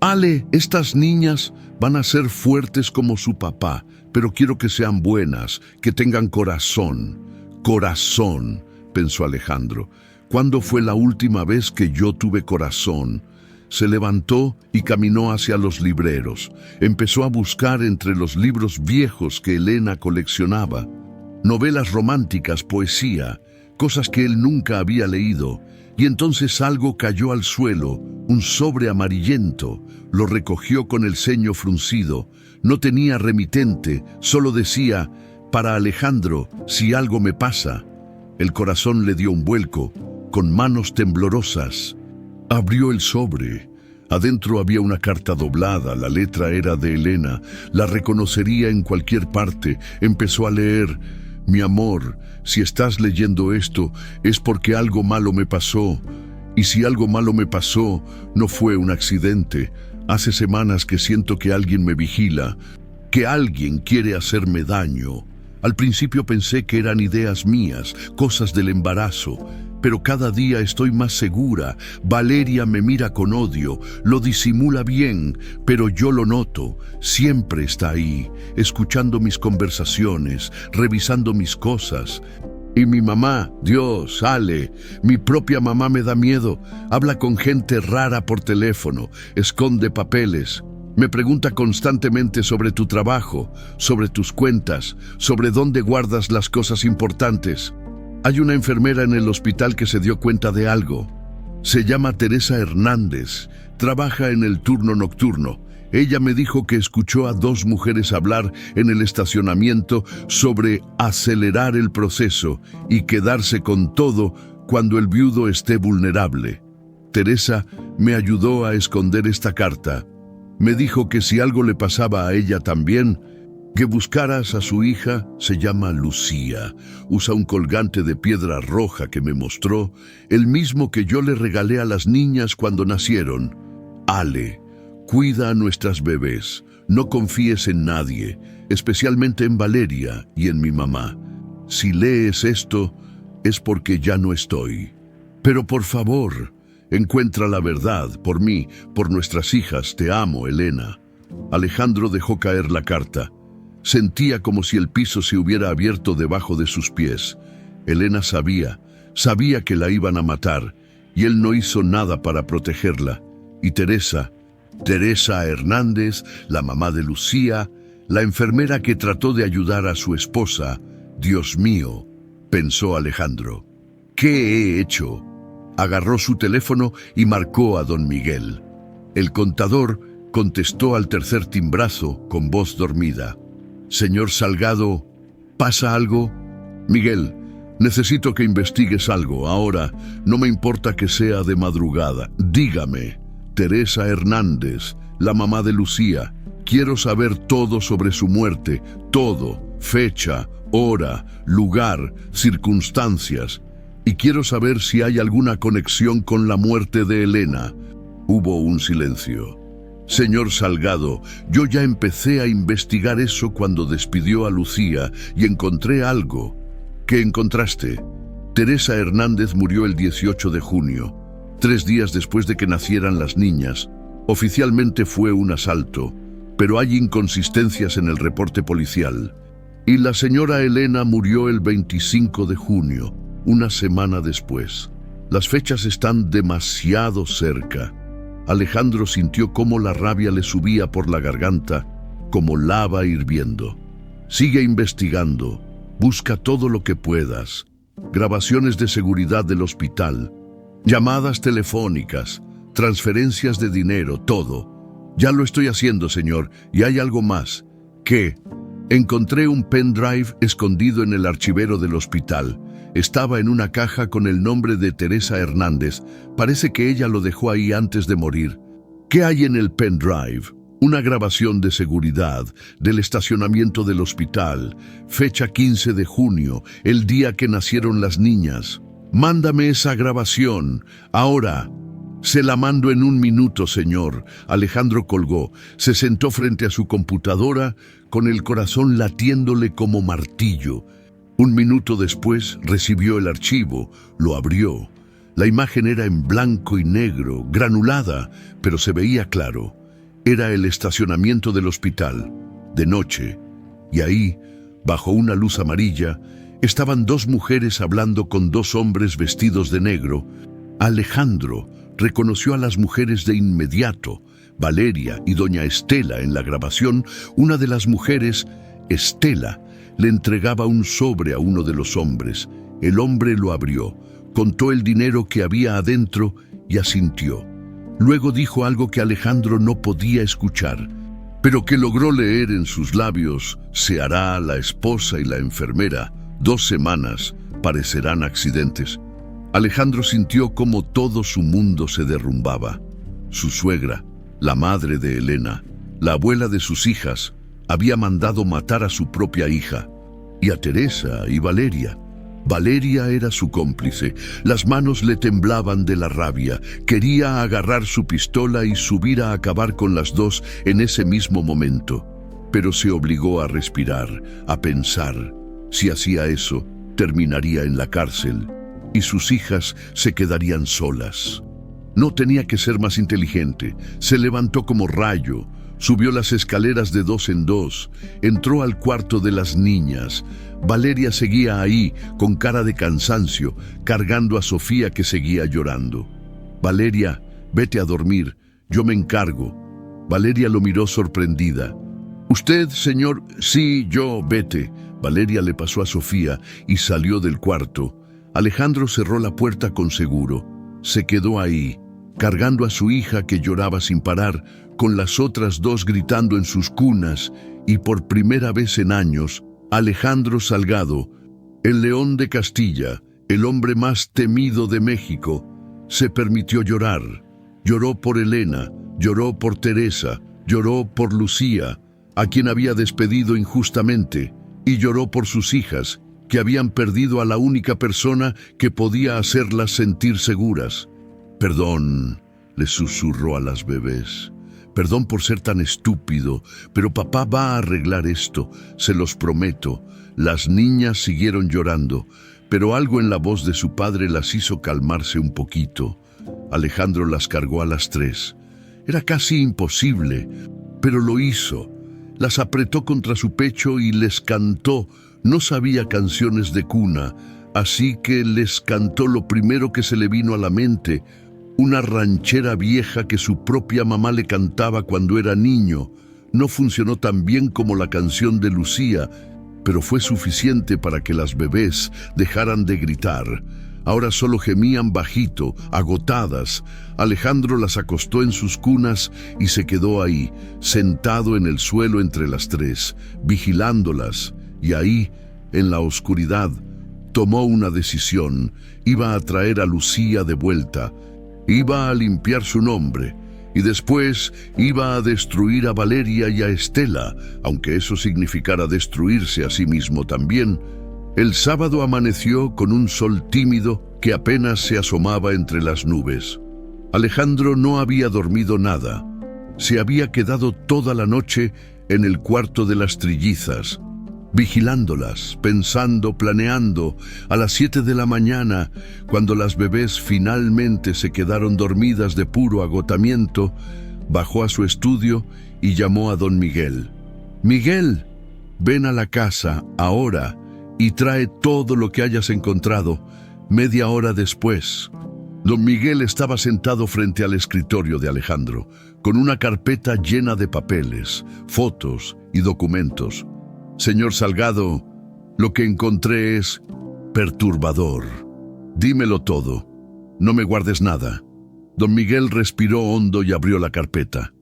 «Ale, estas niñas van a ser fuertes como su papá, pero quiero que sean buenas, que tengan corazón». «Corazón», pensó Alejandro. «¿Cuándo fue la última vez que yo tuve corazón?» Se levantó y caminó hacia los libreros. Empezó a buscar entre los libros viejos que Elena coleccionaba. Novelas románticas, poesía, cosas que él nunca había leído. Y entonces algo cayó al suelo, un sobre amarillento. Lo recogió con el ceño fruncido. No tenía remitente, solo decía: «Para Alejandro, si algo me pasa». El corazón le dio un vuelco. con manos temblorosas. Abrió el sobre. Adentro había una carta doblada, la letra era de Elena. La reconocería en cualquier parte. Empezó a leer: mi amor, si estás leyendo esto, es porque algo malo me pasó. Y si algo malo me pasó, no fue un accidente. Hace semanas que siento que alguien me vigila, que alguien quiere hacerme daño. Al principio pensé que eran ideas mías, cosas del embarazo, pero cada día estoy más segura. Valeria me mira con odio, lo disimula bien, pero yo lo noto. Siempre está ahí, escuchando mis conversaciones, revisando mis cosas. Y mi mamá, Dios, Ale, mi propia mamá me da miedo. Habla con gente rara por teléfono, esconde papeles. Me pregunta constantemente sobre tu trabajo, sobre tus cuentas, sobre dónde guardas las cosas importantes. Hay una enfermera en el hospital que se dio cuenta de algo. Se llama Teresa Hernández, trabaja en el turno nocturno. Ella me dijo que escuchó a 2 mujeres hablar en el estacionamiento sobre acelerar el proceso y quedarse con todo cuando el viudo esté vulnerable. Teresa me ayudó a esconder esta carta. Me dijo que si algo le pasaba a ella también, que buscaras a su hija. Se llama Lucía. Usa un colgante de piedra roja que me mostró, el mismo que yo le regalé a las niñas cuando nacieron. Ale, cuida a nuestras bebés. No confíes en nadie, especialmente en Valeria y en mi mamá. Si lees esto, es porque ya no estoy. Pero por favor, encuentra la verdad, por mí, por nuestras hijas. Te amo, Elena. Alejandro dejó caer la carta. Sentía como si el piso se hubiera abierto debajo de sus pies. Elena sabía que la iban a matar, y él no hizo nada para protegerla. Y Teresa Hernández, la mamá de Lucía, la enfermera que trató de ayudar a su esposa. Dios mío, pensó Alejandro, ¿qué he hecho? Agarró su teléfono y marcó a don Miguel. El contador contestó al tercer timbrazo con voz dormida. Señor Salgado, ¿pasa algo? Miguel, necesito que investigues algo. Ahora, no me importa que sea de madrugada. Dígame. Teresa Hernández, la mamá de Lucía. Quiero saber todo sobre su muerte. Todo. Fecha, hora, lugar, circunstancias. Y quiero saber si hay alguna conexión con la muerte de Elena. Hubo un silencio. Señor Salgado, yo ya empecé a investigar eso cuando despidió a Lucía y encontré algo. ¿Qué encontraste? Teresa Hernández murió el 18 de junio, 3 días después de que nacieran las niñas. Oficialmente fue un asalto, pero hay inconsistencias en el reporte policial. Y la señora Elena murió el 25 de junio, una semana después. Las fechas están demasiado cerca. Alejandro sintió cómo la rabia le subía por la garganta, como lava hirviendo. Sigue investigando, busca todo lo que puedas. Grabaciones de seguridad del hospital, llamadas telefónicas, transferencias de dinero, todo. Ya lo estoy haciendo, señor, y hay algo más. ¿Qué? Encontré un pendrive escondido en el archivero del hospital. Estaba en una caja con el nombre de Teresa Hernández. Parece que ella lo dejó ahí antes de morir. ¿Qué hay en el pendrive? Una grabación de seguridad del estacionamiento del hospital. Fecha 15 de junio, el día que nacieron las niñas. Mándame esa grabación. Ahora. Se la mando en 1 minuto, señor. Alejandro colgó. Se sentó frente a su computadora con el corazón latiéndole como martillo. 1 minuto después recibió el archivo, lo abrió. La imagen era en blanco y negro, granulada, pero se veía claro. Era el estacionamiento del hospital, de noche, y ahí, bajo una luz amarilla, estaban 2 mujeres hablando con 2 hombres vestidos de negro. Alejandro reconoció a las mujeres de inmediato. Valeria y doña Estela en la grabación. Una de las mujeres, Estela, le entregaba un sobre a uno de los hombres. El hombre lo abrió, contó el dinero que había adentro y asintió. Luego dijo algo que Alejandro no podía escuchar, pero que logró leer en sus labios: se hará la esposa y la enfermera. 2 semanas parecerán accidentes. Alejandro sintió cómo todo su mundo se derrumbaba. Su suegra, la madre de Elena, la abuela de sus hijas, había mandado matar a su propia hija, y a Teresa y Valeria. Valeria era su cómplice. Las manos le temblaban de la rabia. Quería agarrar su pistola y subir a acabar con las dos en ese mismo momento. Pero se obligó a respirar, a pensar. Si hacía eso, terminaría en la cárcel y sus hijas se quedarían solas. No tenía que ser más inteligente. Se levantó como rayo, subió las escaleras de 2 en 2, entró al cuarto de las niñas. Valeria seguía ahí, con cara de cansancio, cargando a Sofía, que seguía llorando. «Valeria, vete a dormir, yo me encargo». Valeria lo miró sorprendida. «¿Usted, señor?» «Sí, yo, vete». Valeria le pasó a Sofía y salió del cuarto. Alejandro cerró la puerta con seguro. Se quedó ahí, cargando a su hija, que lloraba sin parar, con las otras dos gritando en sus cunas, y por primera vez en años, Alejandro Salgado, el León de Castilla, el hombre más temido de México, se permitió llorar. Lloró por Elena, lloró por Teresa, lloró por Lucía, a quien había despedido injustamente, y lloró por sus hijas, que habían perdido a la única persona que podía hacerlas sentir seguras. «Perdón», les susurró a las bebés. «Perdón por ser tan estúpido, pero papá va a arreglar esto, se los prometo». Las niñas siguieron llorando, pero algo en la voz de su padre las hizo calmarse un poquito. Alejandro las cargó a las 3. Era casi imposible, pero lo hizo. Las apretó contra su pecho y les cantó. No sabía canciones de cuna, así que les cantó lo primero que se le vino a la mente, una ranchera vieja que su propia mamá le cantaba cuando era niño. No funcionó tan bien como la canción de Lucía, pero fue suficiente para que las bebés dejaran de gritar. Ahora solo gemían bajito, agotadas. Alejandro las acostó en sus cunas y se quedó ahí, sentado en el suelo entre las 3, vigilándolas. Y ahí, en la oscuridad, tomó una decisión. Iba a traer a Lucía de vuelta. Iba a limpiar su nombre. Y después iba a destruir a Valeria y a Estela, aunque eso significara destruirse a sí mismo también. El sábado amaneció con un sol tímido que apenas se asomaba entre las nubes. Alejandro no había dormido nada. Se había quedado toda la noche en el cuarto de las trillizas, vigilándolas, pensando, planeando. A las 7 de la mañana, cuando las bebés finalmente se quedaron dormidas de puro agotamiento, bajó a su estudio y llamó a don Miguel. «Miguel, ven a la casa ahora y trae todo lo que hayas encontrado». Media hora después, don Miguel estaba sentado frente al escritorio de Alejandro, con una carpeta llena de papeles, fotos y documentos. «Señor Salgado, lo que encontré es perturbador. Dímelo todo. No me guardes nada». Don Miguel respiró hondo y abrió la carpeta.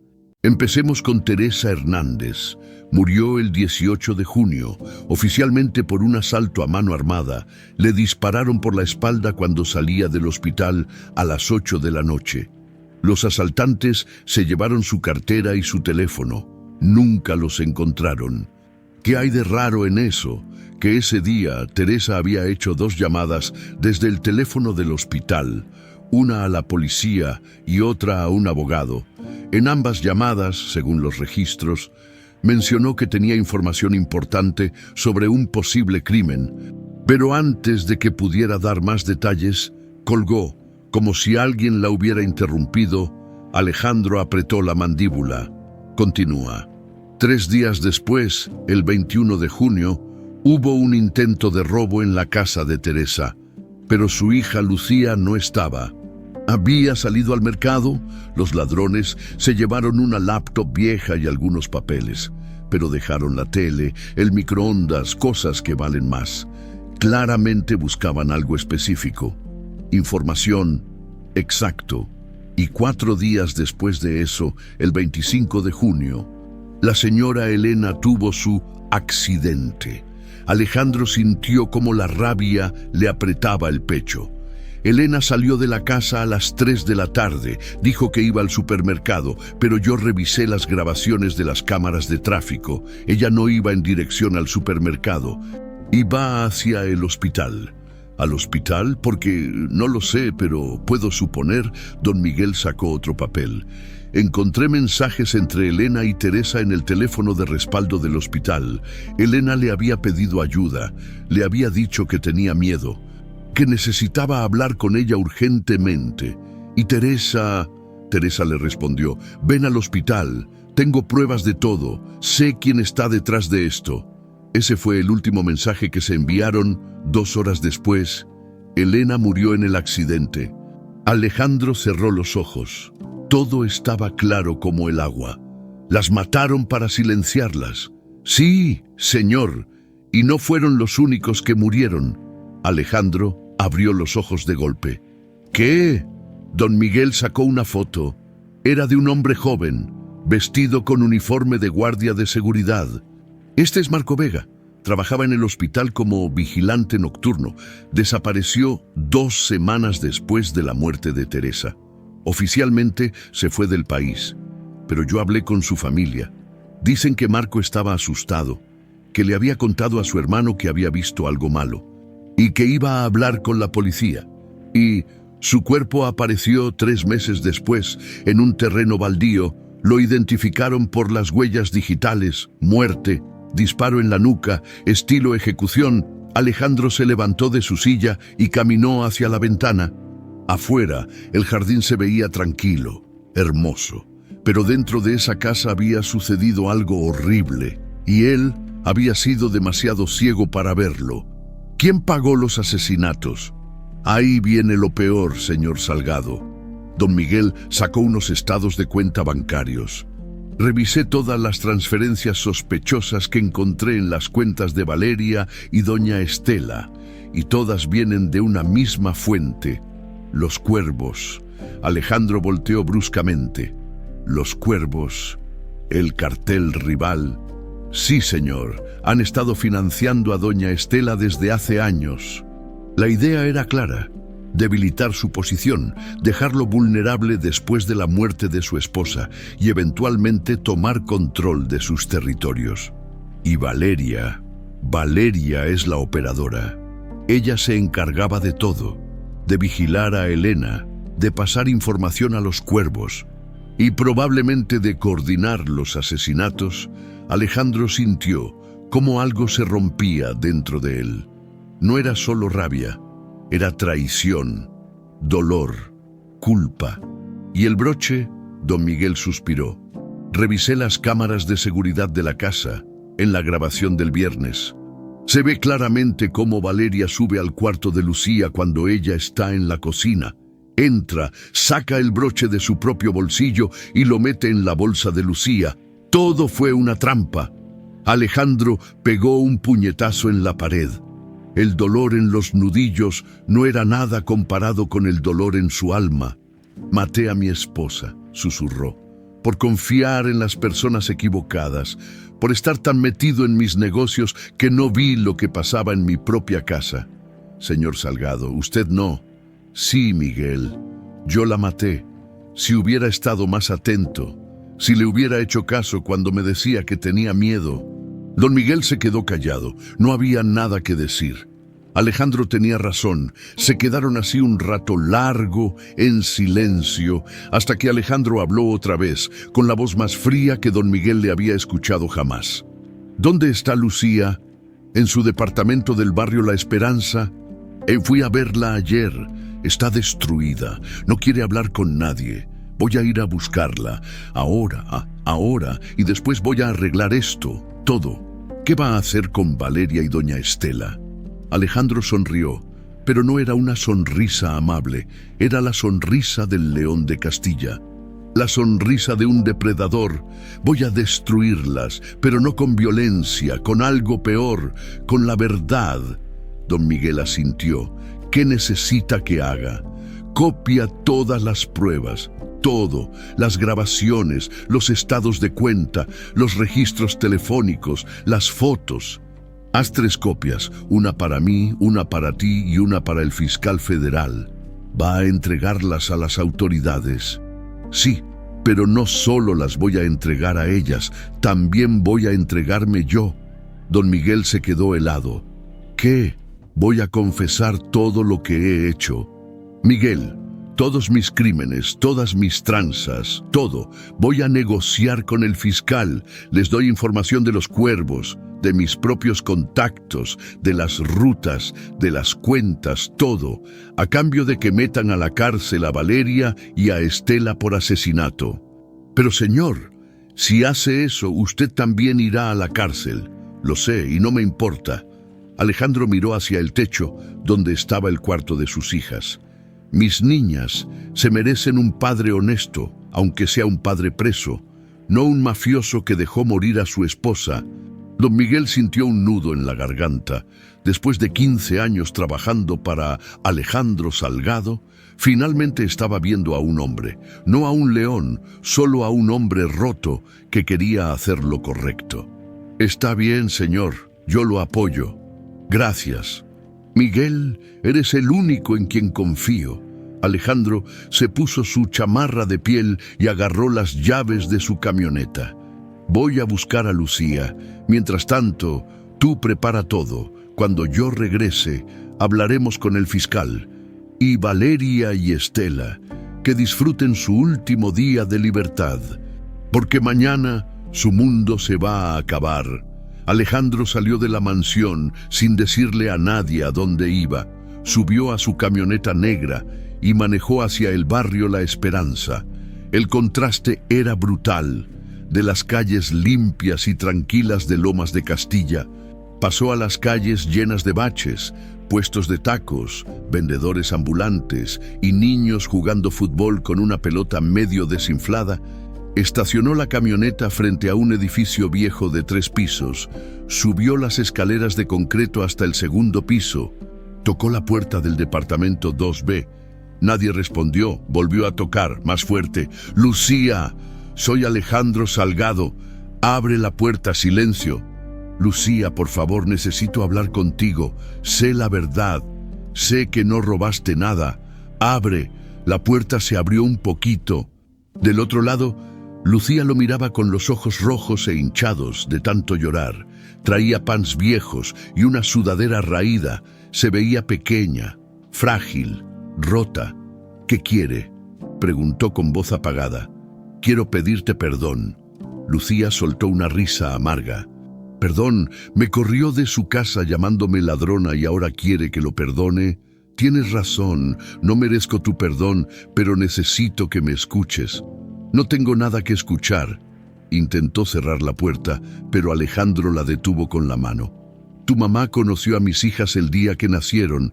«Empecemos con Teresa Hernández. Murió el 18 de junio, oficialmente por un asalto a mano armada. Le dispararon por la espalda cuando salía del hospital a las 8 de la noche. Los asaltantes se llevaron su cartera y su teléfono. Nunca los encontraron. ¿Qué hay de raro en eso? Que ese día Teresa había hecho 2 llamadas desde el teléfono del hospital, una a la policía y otra a un abogado. En ambas llamadas, según los registros, mencionó que tenía información importante sobre un posible crimen, pero antes de que pudiera dar más detalles, colgó, como si alguien la hubiera interrumpido. Alejandro apretó la mandíbula. Continúa. 3 días después, el 21 de junio, hubo un intento de robo en la casa de Teresa, pero su hija Lucía no estaba. Había salido al mercado. Los ladrones se llevaron una laptop vieja y algunos papeles, pero dejaron la tele, el microondas, cosas que valen más. Claramente buscaban algo específico. Información, exacto. Y 4 días después de eso, el 25 de junio, la señora Elena tuvo su accidente. Alejandro sintió cómo la rabia le apretaba el pecho. Elena salió de la casa a las 3 de la tarde. Dijo que iba al supermercado, pero yo revisé las grabaciones de las cámaras de tráfico. Ella no iba en dirección al supermercado. Iba hacia el hospital. ¿Al hospital? Porque no lo sé, pero puedo suponer. Don Miguel sacó otro papel. Encontré mensajes entre Elena y Teresa en el teléfono de respaldo del hospital. Elena le había pedido ayuda. Le había dicho que tenía miedo, que necesitaba hablar con ella urgentemente. Y Teresa le respondió: ven al hospital, tengo pruebas de todo, sé quién está detrás de esto. Ese fue el último mensaje que se enviaron. 2 horas después, Elena murió en el accidente. Alejandro cerró los ojos. Todo estaba claro como el agua. Las mataron para silenciarlas. Sí, señor, y no fueron los únicos que murieron. Alejandro abrió los ojos de golpe. ¿Qué? Don Miguel sacó una foto. Era de un hombre joven, vestido con uniforme de guardia de seguridad. Este es Marco Vega. Trabajaba en el hospital como vigilante nocturno. Desapareció 2 semanas después de la muerte de Teresa. Oficialmente se fue del país, pero yo hablé con su familia. Dicen que Marco estaba asustado, que le había contado a su hermano que había visto algo malo y que iba a hablar con la policía. Y su cuerpo apareció 3 meses después en un terreno baldío. Lo identificaron por las huellas digitales: muerte, disparo en la nuca, estilo ejecución. Alejandro se levantó de su silla y caminó hacia la ventana. Afuera, el jardín se veía tranquilo, hermoso, pero dentro de esa casa había sucedido algo horrible, y él había sido demasiado ciego para verlo. ¿Quién pagó los asesinatos? Ahí viene lo peor, señor Salgado. Don Miguel sacó unos estados de cuenta bancarios. Revisé todas las transferencias sospechosas que encontré en las cuentas de Valeria y doña Estela, y todas vienen de una misma fuente: Los Cuervos. Alejandro volteó bruscamente. Los Cuervos, el cartel rival. Sí, señor, han estado financiando a doña Estela desde hace años. La idea era clara: debilitar su posición, dejarlo vulnerable después de la muerte de su esposa y eventualmente tomar control de sus territorios. Y Valeria es la operadora. Ella se encargaba de todo: de vigilar a Elena, de pasar información a los Cuervos y probablemente de coordinar los asesinatos. Alejandro sintió cómo algo se rompía dentro de él. No era solo rabia, era traición, dolor, culpa. ¿Y el broche? Don Miguel suspiró. Revisé las cámaras de seguridad de la casa en la grabación del viernes. Se ve claramente cómo Valeria sube al cuarto de Lucía cuando ella está en la cocina. Entra, saca el broche de su propio bolsillo y lo mete en la bolsa de Lucía. Todo fue una trampa. Alejandro pegó un puñetazo en la pared. El dolor en los nudillos no era nada comparado con el dolor en su alma. Maté a mi esposa, susurró, por confiar en las personas equivocadas, por estar tan metido en mis negocios que no vi lo que pasaba en mi propia casa. Señor Salgado, usted no. Sí, Miguel, yo la maté. Si hubiera estado más atento, si le hubiera hecho caso cuando me decía que tenía miedo. Don Miguel se quedó callado, no había nada que decir. Alejandro tenía razón. Se quedaron así un rato largo, en silencio, hasta que Alejandro habló otra vez, con la voz más fría que don Miguel le había escuchado jamás. ¿Dónde está Lucía? ¿En su departamento del barrio La Esperanza? Fui a verla ayer. Está destruida. No quiere hablar con nadie. Voy a ir a buscarla. Ahora, y después voy a arreglar esto, todo. ¿Qué va a hacer con Valeria y doña Estela? Alejandro sonrió, pero no era una sonrisa amable, era la sonrisa del león de Castilla, la sonrisa de un depredador. Voy a destruirlas, pero no con violencia, con algo peor, con la verdad. Don Miguel asintió. ¿Qué necesita que haga? Copia todas las pruebas, todo, las grabaciones, los estados de cuenta, los registros telefónicos, las fotos. Haz 3 copias, una para mí, una para ti y una para el fiscal federal. ¿Va a entregarlas a las autoridades? Sí, pero no solo las voy a entregar a ellas, también voy a entregarme yo. Don Miguel se quedó helado. ¿Qué? Voy a confesar todo lo que he hecho. Miguel, todos mis crímenes, todas mis tranzas, todo. Voy a negociar con el fiscal. Les doy información de los cuervos, de mis propios contactos, de las rutas, de las cuentas, todo, a cambio de que metan a la cárcel a Valeria y a Estela por asesinato. Pero señor, si hace eso, usted también irá a la cárcel. Lo sé y no me importa. Alejandro miró hacia el techo, donde estaba el cuarto de sus hijas. Mis niñas se merecen un padre honesto, aunque sea un padre preso, no un mafioso que dejó morir a su esposa. Don Miguel sintió un nudo en la garganta. Después de 15 años trabajando para Alejandro Salgado, finalmente estaba viendo a un hombre, no a un león, solo a un hombre roto que quería hacer lo correcto. Está bien, señor, yo lo apoyo. Gracias. Miguel, eres el único en quien confío. Alejandro se puso su chamarra de piel y agarró las llaves de su camioneta. Voy a buscar a Lucía. Mientras tanto, tú prepara todo. Cuando yo regrese, hablaremos con el fiscal. Y Valeria y Estela, que disfruten su último día de libertad, porque mañana su mundo se va a acabar. Alejandro salió de la mansión sin decirle a nadie a dónde iba. Subió a su camioneta negra y manejó hacia el barrio La Esperanza. El contraste era brutal. De las calles limpias y tranquilas de Lomas de Castilla, pasó a las calles llenas de baches, puestos de tacos, vendedores ambulantes y niños jugando fútbol con una pelota medio desinflada. Estacionó la camioneta frente a un edificio viejo de 3 pisos, subió las escaleras de concreto hasta el segundo piso, tocó la puerta del departamento 2B. Nadie respondió, volvió a tocar, más fuerte. «Lucía, soy Alejandro Salgado. Abre la puerta, silencio». «Lucía, por favor, necesito hablar contigo. Sé la verdad. Sé que no robaste nada. Abre». La puerta se abrió un poquito. Del otro lado, Lucía lo miraba con los ojos rojos e hinchados de tanto llorar. Traía pants viejos y una sudadera raída. Se veía pequeña, frágil, rota. «¿Qué quiere?», preguntó con voz apagada. «Quiero pedirte perdón». Lucía soltó una risa amarga. «Perdón, me corrió de su casa llamándome ladrona y ahora quiere que lo perdone. Tienes razón, no merezco tu perdón, pero necesito que me escuches». «No tengo nada que escuchar». Intentó cerrar la puerta, pero Alejandro la detuvo con la mano. «Tu mamá conoció a mis hijas el día que nacieron.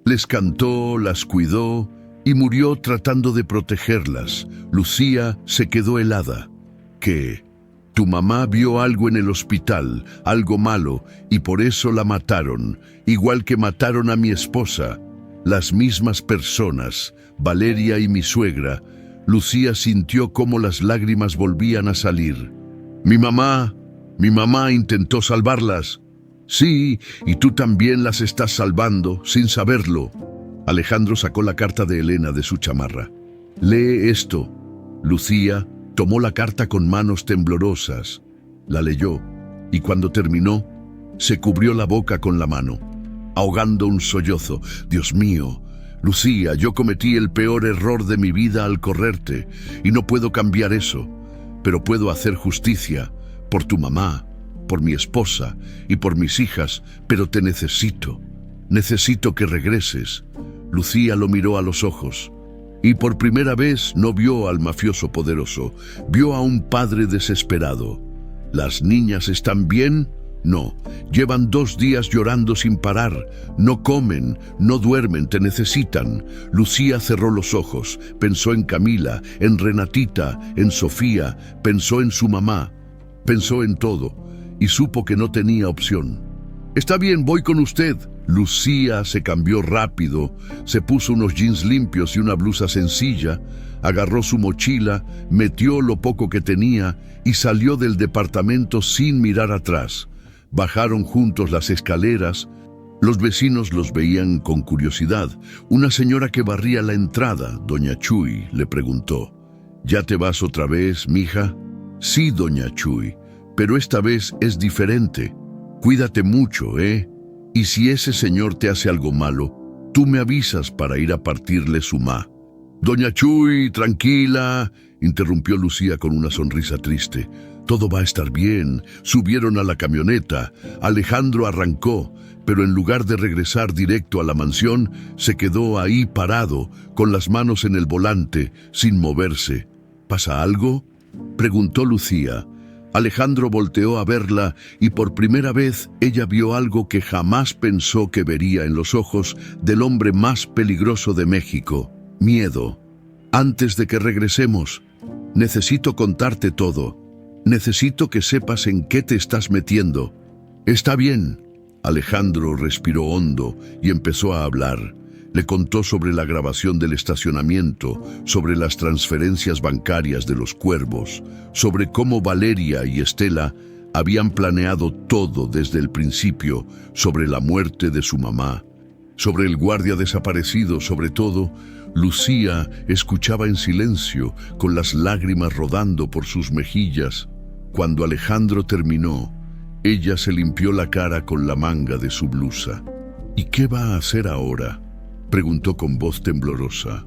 Les cantó, las cuidó y murió tratando de protegerlas». Lucía se quedó helada. «¿Qué? Tu mamá vio algo en el hospital, algo malo, y por eso la mataron, igual que mataron a mi esposa. Las mismas personas, Valeria y mi suegra». Lucía sintió cómo las lágrimas volvían a salir. Mi mamá intentó salvarlas». «Sí, y tú también las estás salvando, sin saberlo». Alejandro sacó la carta de Elena de su chamarra. «Lee esto». Lucía tomó la carta con manos temblorosas. La leyó, y cuando terminó, se cubrió la boca con la mano, ahogando un sollozo. «Dios mío, Lucía, yo cometí el peor error de mi vida al correrte, y no puedo cambiar eso, pero puedo hacer justicia por tu mamá, por mi esposa y por mis hijas, pero te necesito. Necesito que regreses». Lucía lo miró a los ojos, y por primera vez no vio al mafioso poderoso, vio a un padre desesperado. «¿Las niñas están bien?» «No, llevan 2 días llorando sin parar. No comen, no duermen, te necesitan». Lucía cerró los ojos, pensó en Camila, en Renatita, en Sofía, pensó en su mamá, pensó en todo, y supo que no tenía opción. «Está bien, voy con usted». Lucía se cambió rápido, se puso unos jeans limpios y una blusa sencilla, agarró su mochila, metió lo poco que tenía y salió del departamento sin mirar atrás. Bajaron juntos las escaleras. Los vecinos los veían con curiosidad. Una señora que barría la entrada, doña Chuy, le preguntó: ¿Ya te vas otra vez, mija? Sí, doña Chuy, pero esta vez es diferente. Cuídate mucho, ¿eh? Y si ese señor te hace algo malo, tú me avisas para ir a partirle su ma. Doña Chuy, tranquila, interrumpió Lucía con una sonrisa triste. Todo va a estar bien. Subieron a la camioneta. Alejandro arrancó, pero en lugar de regresar directo a la mansión, se quedó ahí parado, con las manos en el volante, sin moverse. ¿Pasa algo?, preguntó Lucía. Alejandro volteó a verla y por primera vez ella vio algo que jamás pensó que vería en los ojos del hombre más peligroso de México: miedo. Antes de que regresemos, necesito contarte todo. Necesito que sepas en qué te estás metiendo. Está bien. Alejandro respiró hondo y empezó a hablar. Le contó sobre la grabación del estacionamiento, sobre las transferencias bancarias de los Cuervos, sobre cómo Valeria y Estela habían planeado todo desde el principio, sobre la muerte de su mamá, sobre el guardia desaparecido. Sobre todo, Lucía escuchaba en silencio, con las lágrimas rodando por sus mejillas. Cuando Alejandro terminó, ella se limpió la cara con la manga de su blusa. ¿Y qué va a hacer ahora?, preguntó con voz temblorosa.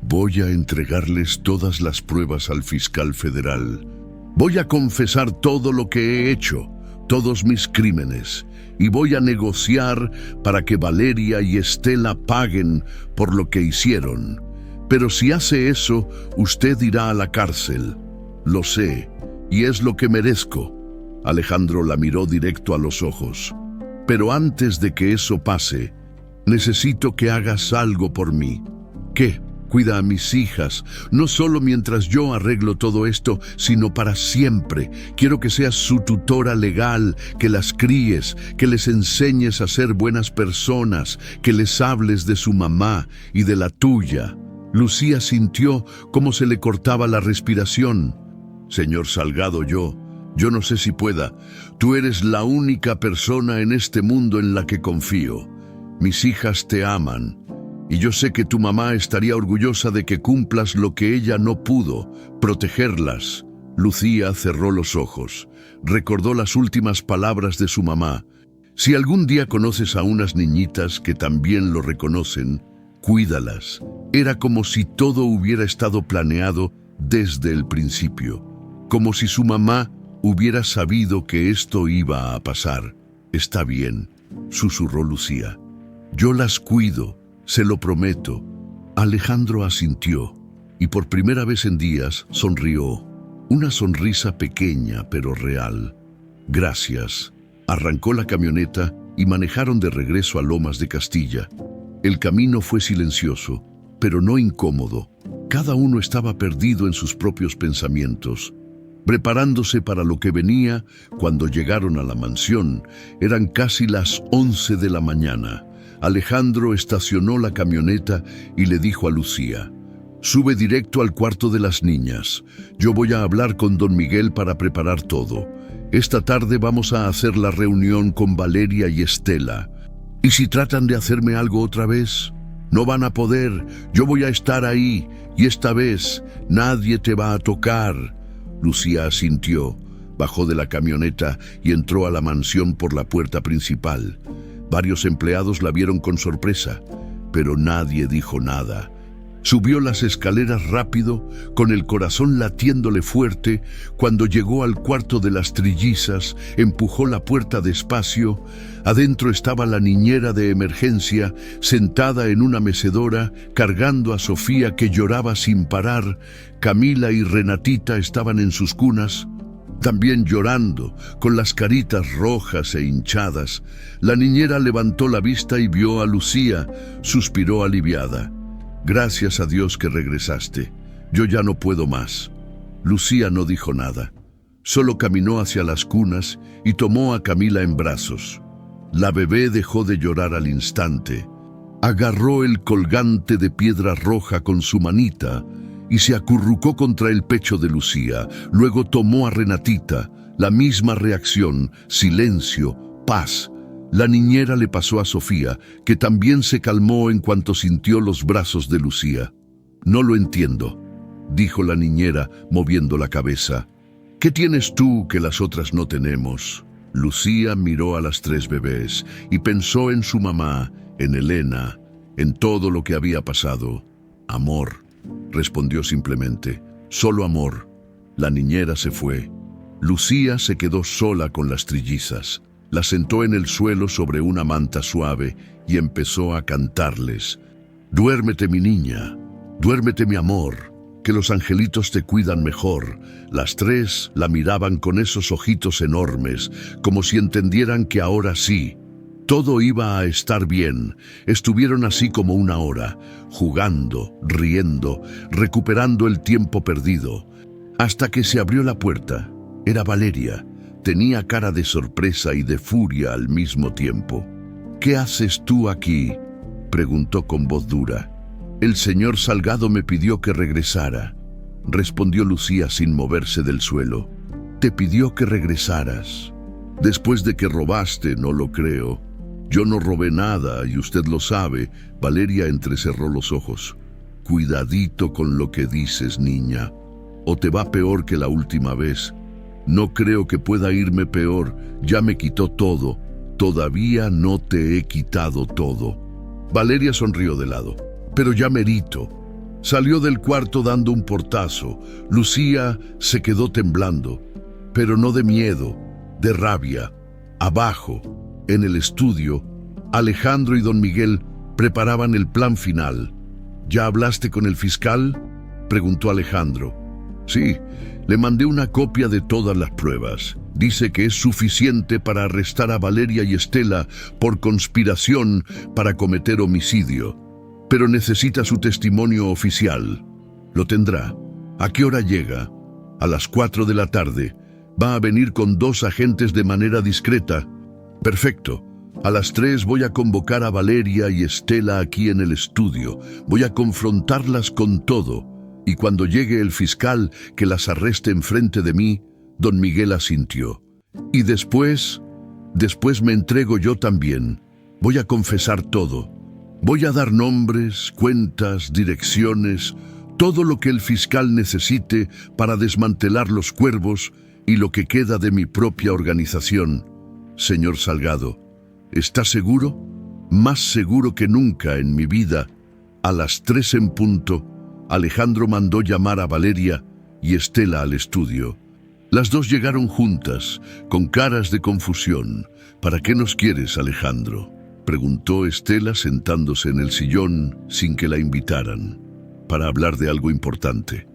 Voy a entregarles todas las pruebas al fiscal federal. Voy a confesar todo lo que he hecho, todos mis crímenes, y voy a negociar para que Valeria y Estela paguen por lo que hicieron. Pero si hace eso, usted irá a la cárcel. Lo sé, y es lo que merezco. Alejandro la miró directo a los ojos. Pero antes de que eso pase, necesito que hagas algo por mí. ¿Qué? Cuida a mis hijas, no solo mientras yo arreglo todo esto, sino para siempre. Quiero que seas su tutora legal, que las críes, que les enseñes a ser buenas personas, que les hables de su mamá y de la tuya. Lucía sintió cómo se le cortaba la respiración. Señor Salgado, yo no sé si pueda. Tú eres la única persona en este mundo en la que confío. Mis hijas te aman, y yo sé que tu mamá estaría orgullosa de que cumplas lo que ella no pudo, protegerlas. Lucía cerró los ojos. Recordó las últimas palabras de su mamá. Si algún día conoces a unas niñitas que también lo reconocen, cuídalas. Era como si todo hubiera estado planeado desde el principio, como si su mamá hubiera sabido que esto iba a pasar. Está bien, susurró Lucía. Yo las cuido, se lo prometo. Alejandro asintió y por primera vez en días sonrió. Una sonrisa pequeña pero real. Gracias. Arrancó la camioneta y manejaron de regreso a Lomas de Castilla. El camino fue silencioso, pero no incómodo. Cada uno estaba perdido en sus propios pensamientos, preparándose para lo que venía. Cuando llegaron a la mansión, eran casi las 11 de la mañana. Alejandro estacionó la camioneta y le dijo a Lucía: sube directo al cuarto de las niñas. Yo voy a hablar con don Miguel para preparar todo. Esta tarde vamos a hacer la reunión con Valeria y Estela. ¿Y si tratan de hacerme algo otra vez? No van a poder. Yo voy a estar ahí, y esta vez nadie te va a tocar. Lucía asintió, bajó de la camioneta y entró a la mansión por la puerta principal. Varios empleados la vieron con sorpresa, pero nadie dijo nada. Subió las escaleras rápido, con el corazón latiéndole fuerte. Cuando llegó al cuarto de las trillizas, empujó la puerta despacio. Adentro estaba la niñera de emergencia, sentada en una mecedora, cargando a Sofía, que lloraba sin parar. Camila y Renatita estaban en sus cunas, también llorando, con las caritas rojas e hinchadas. La niñera levantó la vista y vio a Lucía. Suspiró aliviada. Gracias a Dios que regresaste. Yo ya no puedo más. Lucía no dijo nada. Solo caminó hacia las cunas y tomó a Camila en brazos. La bebé dejó de llorar al instante. Agarró el colgante de piedra roja con su manita y se acurrucó contra el pecho de Lucía. Luego tomó a Renatita. La misma reacción: silencio, paz. La niñera le pasó a Sofía, que también se calmó en cuanto sintió los brazos de Lucía. «No lo entiendo», dijo la niñera, moviendo la cabeza. «¿Qué tienes tú que las otras no tenemos?» Lucía miró a las 3 bebés y pensó en su mamá, en Elena, en todo lo que había pasado. «Amor», respondió simplemente. «Solo amor». La niñera se fue. Lucía se quedó sola con las trillizas. La sentó en el suelo sobre una manta suave y empezó a cantarles. «Duérmete, mi niña, duérmete, mi amor, que los angelitos te cuidan mejor». Las 3 la miraban con esos ojitos enormes, como si entendieran que ahora sí, todo iba a estar bien. Estuvieron así como una hora, jugando, riendo, recuperando el tiempo perdido, hasta que se abrió la puerta. Era Valeria. Tenía cara de sorpresa y de furia al mismo tiempo. «¿Qué haces tú aquí?», preguntó con voz dura. «El señor Salgado me pidió que regresara», respondió Lucía sin moverse del suelo. «¿Te pidió que regresaras? Después de que robaste, no lo creo». «Yo no robé nada y usted lo sabe». Valeria entrecerró los ojos. «Cuidadito con lo que dices, niña, o te va peor que la última vez». «No creo que pueda irme peor. Ya me quitó todo. Todavía no te he quitado todo». Valeria sonrió de lado. «Pero ya merito». Salió del cuarto dando un portazo. Lucía se quedó temblando, pero no de miedo, de rabia. Abajo, en el estudio, Alejandro y don Miguel preparaban el plan final. «¿Ya hablaste con el fiscal?», preguntó Alejandro. «Sí, le mandé una copia de todas las pruebas. Dice que es suficiente para arrestar a Valeria y Estela por conspiración para cometer homicidio. Pero necesita su testimonio oficial. Lo tendrá. ¿A qué hora llega?» «A las 4 de la tarde. Va a venir con 2 agentes de manera discreta». «Perfecto. A las 3 voy a convocar a Valeria y Estela aquí en el estudio. Voy a confrontarlas con todo. Y cuando llegue el fiscal que las arreste enfrente de mí». Don Miguel asintió. «Y después me entrego yo también. Voy a confesar todo. Voy a dar nombres, cuentas, direcciones, todo lo que el fiscal necesite para desmantelar los cuervos y lo que queda de mi propia organización. Señor Salgado, ¿está seguro? Más seguro que nunca en mi vida». A las 3 en punto, Alejandro mandó llamar a Valeria y Estela al estudio. Las 2 llegaron juntas, con caras de confusión. «¿Para qué nos quieres, Alejandro?», preguntó Estela sentándose en el sillón sin que la invitaran. «Para hablar de algo importante».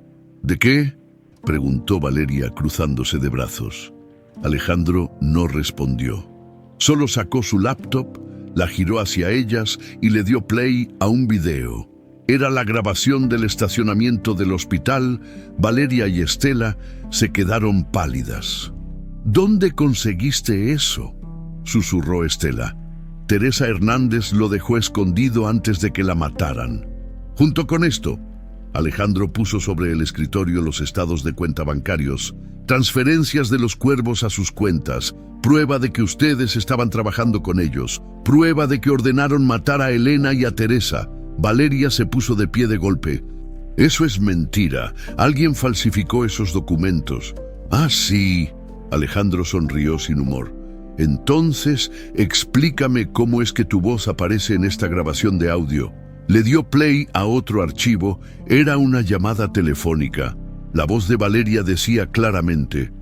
«¿De qué?», preguntó Valeria cruzándose de brazos. Alejandro no respondió. Solo sacó su laptop, la giró hacia ellas y le dio play a un video. Era la grabación del estacionamiento del hospital. Valeria y Estela se quedaron pálidas. «¿Dónde conseguiste eso?», susurró Estela. «Teresa Hernández lo dejó escondido antes de que la mataran». Junto con esto, Alejandro puso sobre el escritorio los estados de cuenta bancarios, transferencias de los cuervos a sus cuentas, prueba de que ustedes estaban trabajando con ellos, prueba de que ordenaron matar a Elena y a Teresa. Valeria se puso de pie de golpe. «Eso es mentira. Alguien falsificó esos documentos». «Ah, sí». Alejandro sonrió sin humor. «Entonces, explícame cómo es que tu voz aparece en esta grabación de audio». Le dio play a otro archivo. Era una llamada telefónica. La voz de Valeria decía claramente: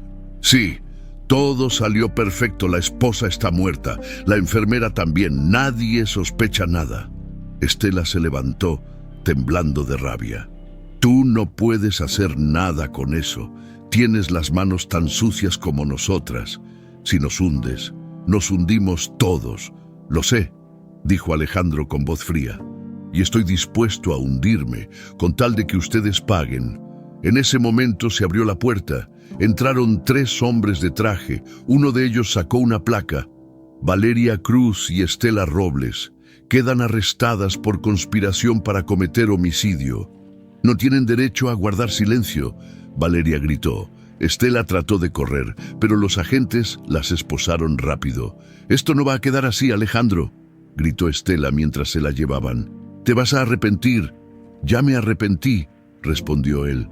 «Sí, todo salió perfecto. La esposa está muerta. La enfermera también. Nadie sospecha nada». Estela se levantó, temblando de rabia. «Tú no puedes hacer nada con eso. Tienes las manos tan sucias como nosotras. Si nos hundes, nos hundimos todos». «Lo sé», dijo Alejandro con voz fría. «Y estoy dispuesto a hundirme con tal de que ustedes paguen». En ese momento se abrió la puerta. Entraron 3 hombres de traje. Uno de ellos sacó una placa. «Valeria Cruz y Estela Robles quedan arrestadas por conspiración para cometer homicidio». «No tienen derecho a guardar silencio», Valeria gritó. Estela trató de correr, pero los agentes las esposaron rápido. «Esto no va a quedar así, Alejandro», gritó Estela mientras se la llevaban. «Te vas a arrepentir». «Ya me arrepentí», respondió él.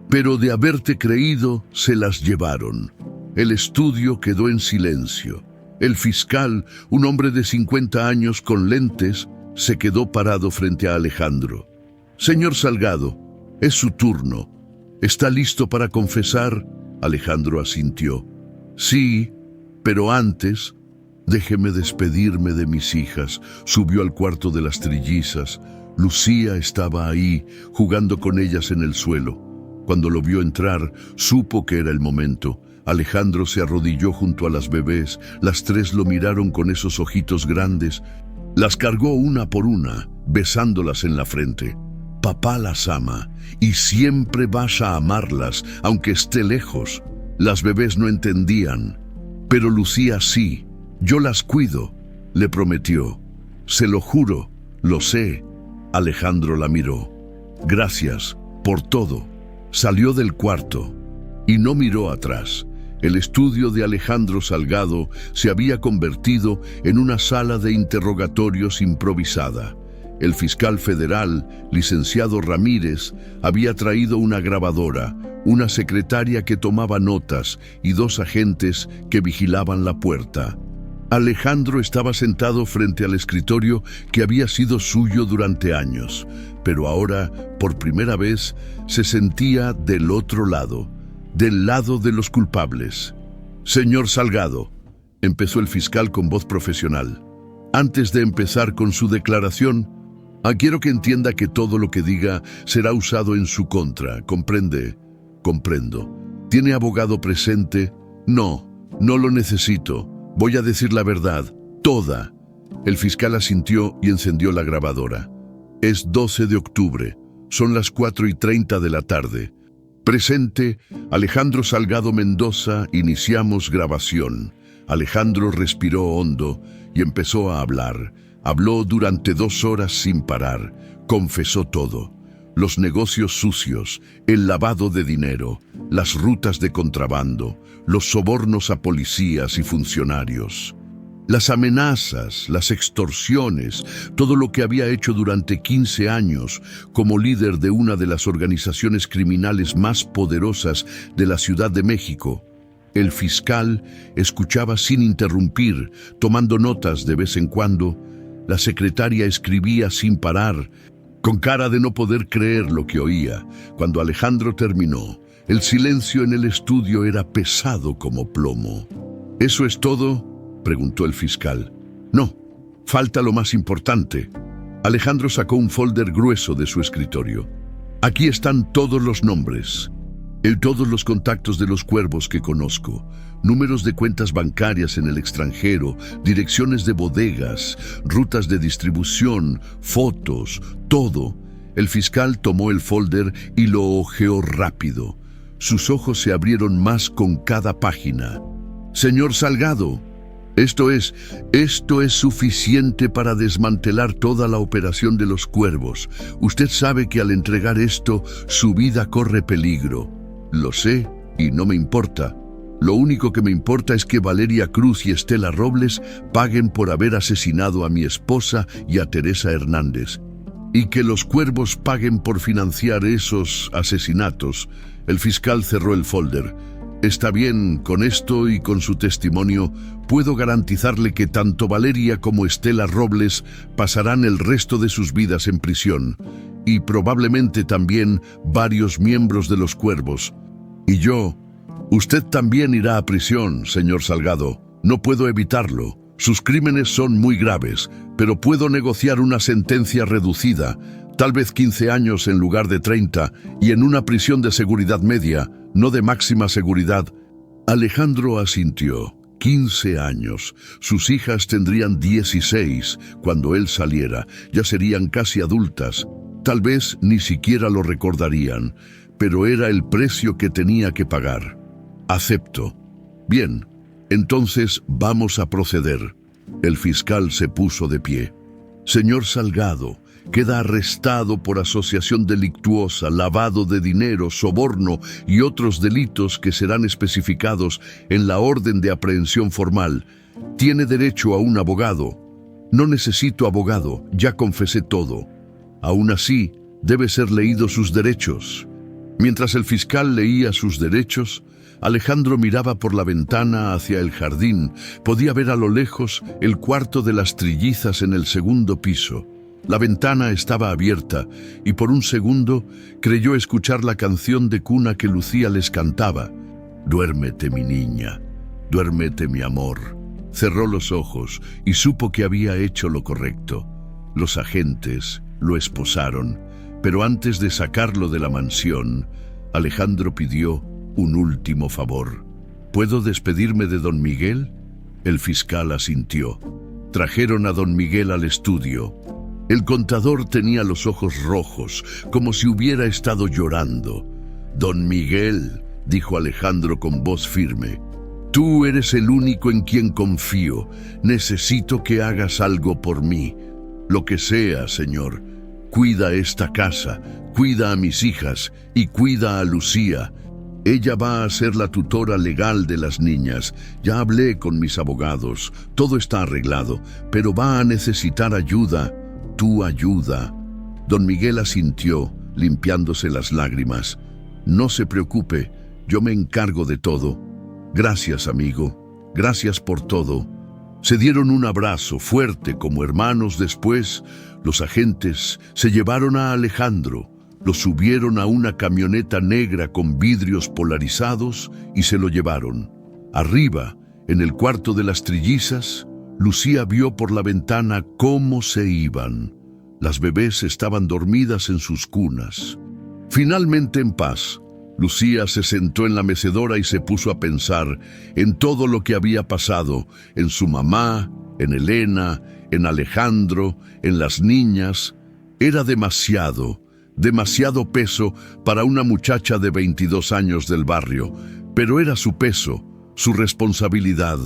«Pero de haberte creído, se las llevaron». El estudio quedó en silencio. El fiscal, un hombre de 50 años con lentes, se quedó parado frente a Alejandro. «Señor Salgado, es su turno. ¿Está listo para confesar?» Alejandro asintió. «Sí, pero antes, déjeme despedirme de mis hijas». Subió al cuarto de las trillizas. Lucía estaba ahí, jugando con ellas en el suelo. Cuando lo vio entrar, supo que era el momento. Alejandro se arrodilló junto a las bebés. Las tres lo miraron con esos ojitos grandes. Las cargó una por una, besándolas en la frente. «Papá las ama, y siempre vas a amarlas, aunque esté lejos». Las bebés no entendían, pero Lucía sí. «Yo las cuido», le prometió. «Se lo juro, lo sé». Alejandro la miró. «Gracias por todo». Salió del cuarto y no miró atrás. El estudio de Alejandro Salgado se había convertido en una sala de interrogatorios improvisada. El fiscal federal, licenciado Ramírez, había traído una grabadora, una secretaria que tomaba notas y 2 agentes que vigilaban la puerta. Alejandro estaba sentado frente al escritorio que había sido suyo durante años, pero ahora, por primera vez, se sentía del otro lado, del lado de los culpables. «Señor Salgado», empezó el fiscal con voz profesional, «antes de empezar con su declaración, quiero que entienda que todo lo que diga será usado en su contra. ¿Comprende?» «Comprendo». «¿Tiene abogado presente?» «No, no lo necesito. Voy a decir la verdad, toda». El fiscal asintió y encendió la grabadora. «Es 12 de octubre. Son las 4:30 de la tarde. Presente, Alejandro Salgado Mendoza, iniciamos grabación». Alejandro respiró hondo y empezó a hablar. Habló durante 2 horas sin parar. Confesó todo. Los negocios sucios, el lavado de dinero, las rutas de contrabando, los sobornos a policías y funcionarios, las amenazas, las extorsiones, todo lo que había hecho durante 15 años como líder de una de las organizaciones criminales más poderosas de la Ciudad de México. El fiscal escuchaba sin interrumpir, tomando notas de vez en cuando. La secretaria escribía sin parar, con cara de no poder creer lo que oía. Cuando Alejandro terminó, el silencio en el estudio era pesado como plomo. «¿Eso es todo?», preguntó el fiscal. «No, falta lo más importante». Alejandro sacó un folder grueso de su escritorio. «Aquí están todos los nombres, todos los contactos de los cuervos que conozco, números de cuentas bancarias en el extranjero, direcciones de bodegas, rutas de distribución, fotos, todo». El fiscal tomó el folder y lo hojeó rápido. Sus ojos se abrieron más con cada página. «Señor Salgado, esto es suficiente para desmantelar toda la operación de los cuervos. Usted sabe que al entregar esto, su vida corre peligro». «Lo sé y no me importa. Lo único que me importa es que Valeria Cruz y Estela Robles paguen por haber asesinado a mi esposa y a Teresa Hernández. Y que los cuervos paguen por financiar esos asesinatos». El fiscal cerró el folder. «Está bien, con esto y con su testimonio, puedo garantizarle que tanto Valeria como Estela Robles pasarán el resto de sus vidas en prisión. Y probablemente también varios miembros de los cuervos. Y yo, usted también irá a prisión, señor Salgado. No puedo evitarlo. Sus crímenes son muy graves, pero puedo negociar una sentencia reducida, tal vez 15 años en lugar de 30, y en una prisión de seguridad media, no de máxima seguridad». Alejandro asintió. 15 años. Sus hijas tendrían 16 cuando él saliera. Ya serían casi adultas. Tal vez ni siquiera lo recordarían, pero era el precio que tenía que pagar. «Acepto». «Bien, entonces vamos a proceder». El fiscal se puso de pie. «Señor Salgado, queda arrestado por asociación delictuosa, lavado de dinero, soborno y otros delitos que serán especificados en la orden de aprehensión formal. Tiene derecho a un abogado. No necesito abogado, ya confesé todo. Aún así, debe ser leído sus derechos. Mientras el fiscal leía sus derechos, Alejandro miraba por la ventana hacia el jardín. Podía ver a lo lejos el cuarto de las trillizas en el segundo piso. La ventana estaba abierta y por un segundo creyó escuchar la canción de cuna que Lucía les cantaba. «Duérmete, mi niña, duérmete, mi amor». Cerró los ojos y supo que había hecho lo correcto. Los agentes lo esposaron, pero antes de sacarlo de la mansión, Alejandro pidió un último favor. ¿Puedo despedirme de don Miguel? El fiscal asintió. Trajeron a don Miguel al estudio. El contador tenía los ojos rojos, como si hubiera estado llorando. «Don Miguel», dijo Alejandro con voz firme, «tú eres el único en quien confío. Necesito que hagas algo por mí. Lo que sea, señor. Cuida esta casa, cuida a mis hijas y cuida a Lucía. Ella va a ser la tutora legal de las niñas. Ya hablé con mis abogados. Todo está arreglado, pero va a necesitar ayuda. Tu ayuda». Don Miguel asintió, limpiándose las lágrimas. «No se preocupe, yo me encargo de todo. Gracias, amigo. Gracias por todo». Se dieron un abrazo fuerte como hermanos. Después, los agentes se llevaron a Alejandro, lo subieron a una camioneta negra con vidrios polarizados y se lo llevaron. Arriba, en el cuarto de las trillizas, Lucía vio por la ventana cómo se iban. Las bebés estaban dormidas en sus cunas. Finalmente en paz, Lucía se sentó en la mecedora y se puso a pensar en todo lo que había pasado, en su mamá, en Elena, en Alejandro, en las niñas. Era demasiado peso para una muchacha de 22 años del barrio, pero era su peso, su responsabilidad.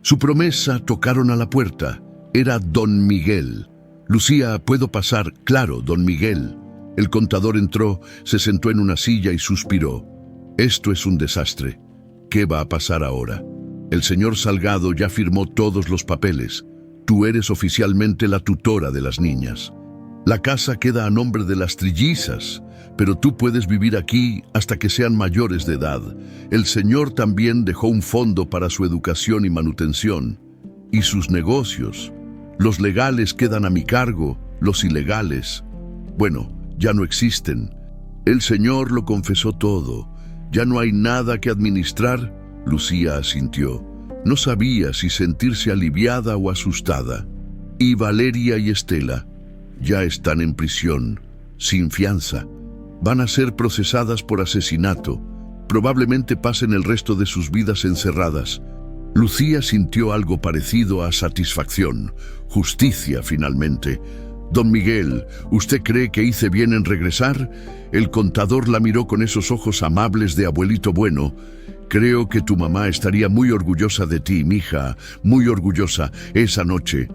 Su promesa. Tocaron a la puerta. Era don Miguel. «Lucía, ¿puedo pasar?» «Claro, don Miguel». El contador entró, se sentó en una silla y suspiró. «Esto es un desastre. ¿Qué va a pasar ahora?» «El señor Salgado ya firmó todos los papeles. Tú eres oficialmente la tutora de las niñas. La casa queda a nombre de las trillizas, pero tú puedes vivir aquí hasta que sean mayores de edad. El señor también dejó un fondo para su educación y manutención. Y sus negocios. Los legales quedan a mi cargo, los ilegales. Bueno, ya no existen. El señor lo confesó todo. Ya no hay nada que administrar». Lucía asintió. No sabía si sentirse aliviada o asustada. «Y Valeria y Estela ya están en prisión, sin fianza. Van a ser procesadas por asesinato. Probablemente pasen el resto de sus vidas encerradas». Lucía sintió algo parecido a satisfacción. Justicia, finalmente. «Don Miguel, ¿usted cree que hice bien en regresar?» El contador la miró con esos ojos amables de abuelito bueno. «Creo que tu mamá estaría muy orgullosa de ti, mija, muy orgullosa. Esa noche».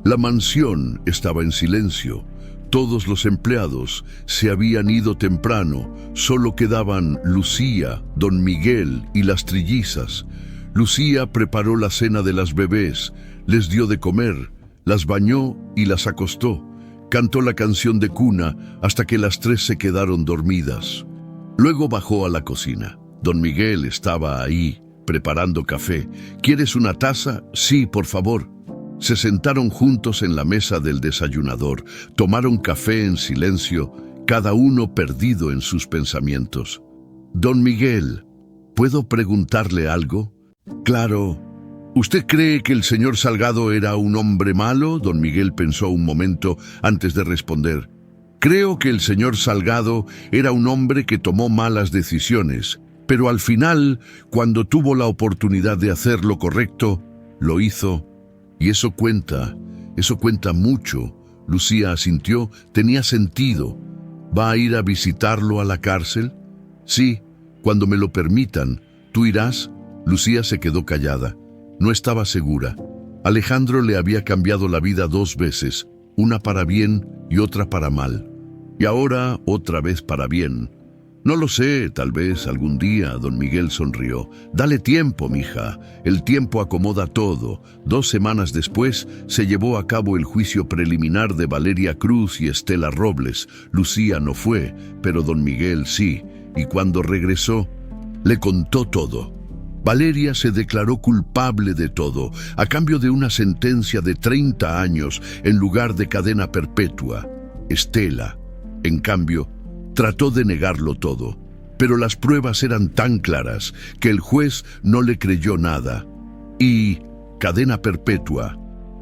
La mansión estaba en silencio. Todos los empleados se habían ido temprano. Solo quedaban Lucía, don Miguel y las trillizas. Lucía preparó la cena de las bebés, les dio de comer, las bañó y las acostó. Cantó la canción de cuna hasta que las tres se quedaron dormidas. Luego bajó a la cocina. Don Miguel estaba ahí, preparando café. «¿Quieres una taza?» «Sí, por favor». Se sentaron juntos en la mesa del desayunador. Tomaron café en silencio, cada uno perdido en sus pensamientos. «Don Miguel, ¿puedo preguntarle algo?» «Claro». «¿Usted cree que el señor Salgado era un hombre malo?» Don Miguel pensó un momento antes de responder. «Creo que el señor Salgado era un hombre que tomó malas decisiones, pero al final, cuando tuvo la oportunidad de hacer lo correcto, lo hizo. Y eso cuenta mucho». Lucía asintió. Tenía sentido. «¿Va a ir a visitarlo a la cárcel?» «Sí, cuando me lo permitan. ¿Tú irás?» Lucía se quedó callada. No estaba segura. Alejandro le había cambiado la vida 2 veces. una para bien y otra para mal. Y ahora otra vez para bien. No lo sé, tal vez algún día. Don Miguel sonrió. Dale tiempo, mija. El tiempo acomoda todo. 2 semanas después se llevó a cabo el juicio preliminar de Valeria Cruz y Estela Robles. Lucía no fue, pero don Miguel sí. Y cuando regresó, le contó todo. Valeria se declaró culpable de todo, a cambio de una sentencia de 30 años en lugar de cadena perpetua. Estela, en cambio, trató de negarlo todo, pero las pruebas eran tan claras que el juez no le creyó nada. Y cadena perpetua,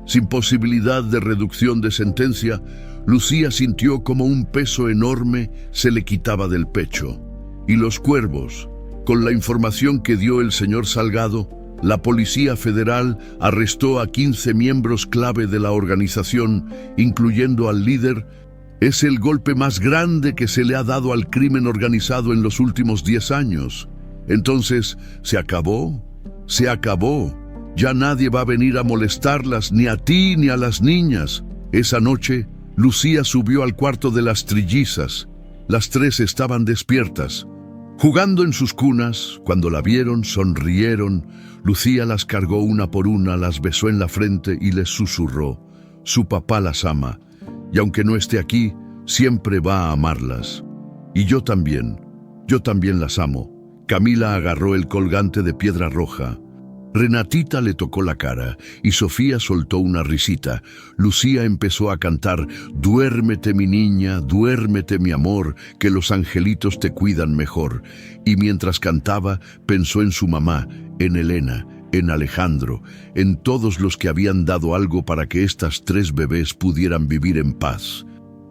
sin posibilidad de reducción de sentencia, Lucía sintió como un peso enorme se le quitaba del pecho. Y los cuervos, con la información que dio el señor Salgado, la Policía Federal arrestó a 15 miembros clave de la organización, incluyendo al líder. Es el golpe más grande que se le ha dado al crimen organizado en los últimos 10 años. Entonces, ¿se acabó? Se acabó. Ya nadie va a venir a molestarlas, ni a ti ni a las niñas. Esa noche, Lucía subió al cuarto de las trillizas. Las 3 estaban despiertas. Jugando en sus cunas, cuando la vieron, sonrieron. Lucía las cargó una por una, las besó en la frente y les susurró: su papá las ama, y aunque no esté aquí, siempre va a amarlas. Y yo también las amo. Camila agarró el colgante de piedra roja. Renatita le tocó la cara y Sofía soltó una risita. Lucía empezó a cantar: duérmete mi niña, duérmete mi amor, que los angelitos te cuidan mejor. Y mientras cantaba, pensó en su mamá, en Elena, en Alejandro, en todos los que habían dado algo para que estas 3 bebés pudieran vivir en paz.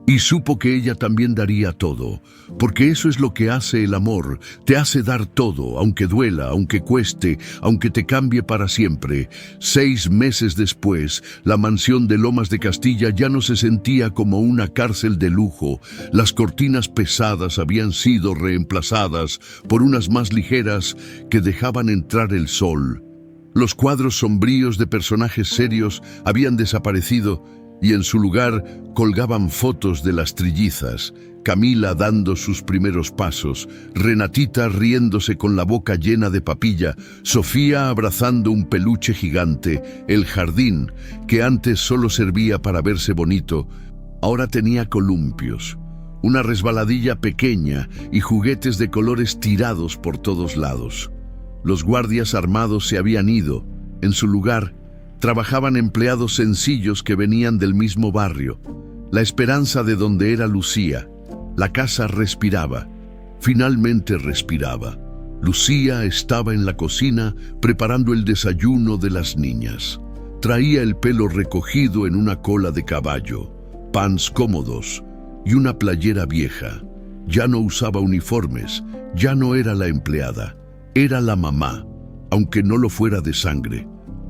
Y supo que ella también daría todo, porque eso es lo que hace el amor, te hace dar todo, aunque duela, aunque cueste, aunque te cambie para siempre. 6 meses después, la mansión de Lomas de Castilla ya no se sentía como una cárcel de lujo. Las cortinas pesadas habían sido reemplazadas por unas más ligeras que dejaban entrar el sol. Los cuadros sombríos de personajes serios habían desaparecido, y en su lugar colgaban fotos de las trillizas, Camila dando sus primeros pasos, Renatita riéndose con la boca llena de papilla, Sofía abrazando un peluche gigante, el jardín, que antes solo servía para verse bonito, ahora tenía columpios, una resbaladilla pequeña y juguetes de colores tirados por todos lados. Los guardias armados se habían ido. En su lugar, trabajaban empleados sencillos que venían del mismo barrio. La esperanza de donde era Lucía. La casa respiraba. Finalmente respiraba. Lucía estaba en la cocina preparando el desayuno de las niñas. Traía el pelo recogido en una cola de caballo, pants cómodos y una playera vieja. Ya no usaba uniformes, ya no era la empleada. Era la mamá, aunque no lo fuera de sangre.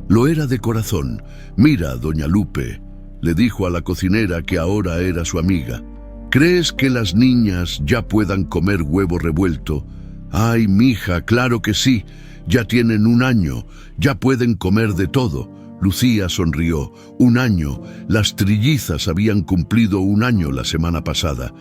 Lo era de corazón. Mira, doña Lupe, le dijo a la cocinera que ahora era su amiga. ¿Crees que las niñas ya puedan comer huevo revuelto? Ay, mija, claro que sí. Ya tienen 1 año, ya pueden comer de todo. Lucía sonrió. 1 año. Las trillizas habían cumplido 1 año la semana pasada.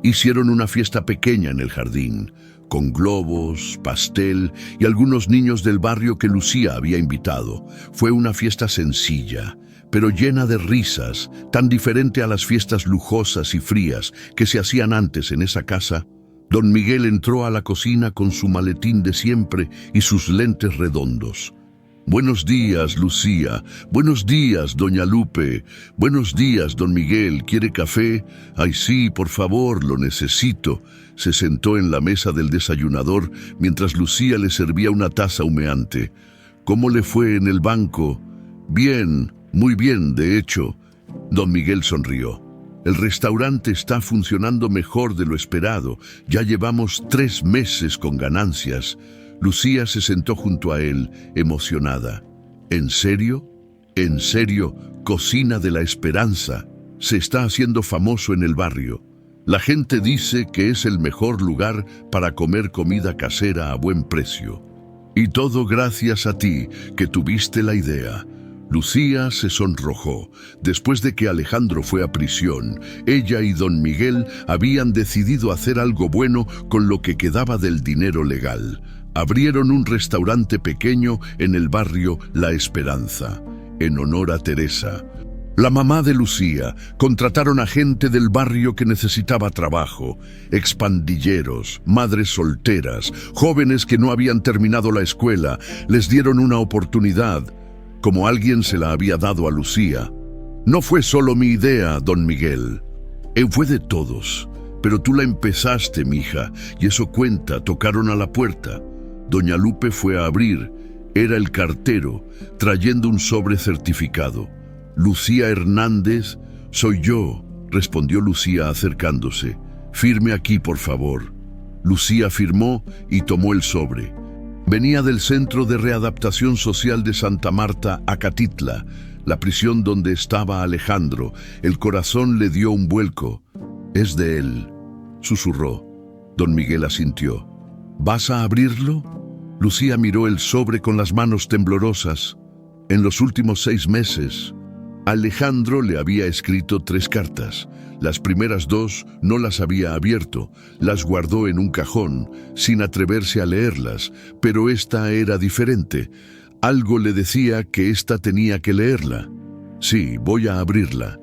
Hicieron una fiesta pequeña en el jardín, con globos, pastel y algunos niños del barrio que Lucía había invitado. Fue una fiesta sencilla, pero llena de risas, tan diferente a las fiestas lujosas y frías que se hacían antes en esa casa. Don Miguel entró a la cocina con su maletín de siempre y sus lentes redondos. Buenos días, Lucía. Buenos días, doña Lupe. Buenos días, don Miguel. ¿Quiere café? Ay, sí, por favor, lo necesito. Se sentó en la mesa del desayunador mientras Lucía le servía una taza humeante. ¿Cómo le fue en el banco? Bien, muy bien, de hecho. Don Miguel sonrió. El restaurante está funcionando mejor de lo esperado. Ya llevamos 3 meses con ganancias. Lucía se sentó junto a él, emocionada. ¿En serio? ¿En serio? Cocina de la Esperanza. Se está haciendo famoso en el barrio. La gente dice que es el mejor lugar para comer comida casera a buen precio. Y todo gracias a ti, que tuviste la idea. Lucía se sonrojó. Después de que Alejandro fue a prisión, ella y don Miguel habían decidido hacer algo bueno con lo que quedaba del dinero legal. Abrieron un restaurante pequeño en el barrio La Esperanza, en honor a Teresa, la mamá de Lucía. Contrataron a gente del barrio que necesitaba trabajo, expandilleros, madres solteras, jóvenes que no habían terminado la escuela. Les dieron una oportunidad, como alguien se la había dado a Lucía. No fue solo mi idea, don Miguel. Fue de todos. Pero tú la empezaste, mija, y eso cuenta. Tocaron a la puerta. Doña Lupe fue a abrir. Era el cartero, trayendo un sobre certificado. Lucía Hernández, soy yo, respondió Lucía acercándose. Firme aquí, por favor. Lucía firmó y tomó el sobre. Venía del Centro de Readaptación Social de Santa Marta, Acatitla, la prisión donde estaba Alejandro. El corazón le dio un vuelco. Es de él, susurró. Don Miguel asintió. ¿Vas a abrirlo? Lucía miró el sobre con las manos temblorosas. En los últimos 6 meses, Alejandro le había escrito 3 cartas. Las primeras 2 no las había abierto, las guardó en un cajón, sin atreverse a leerlas, pero esta era diferente. Algo le decía que esta tenía que leerla. Sí, voy a abrirla.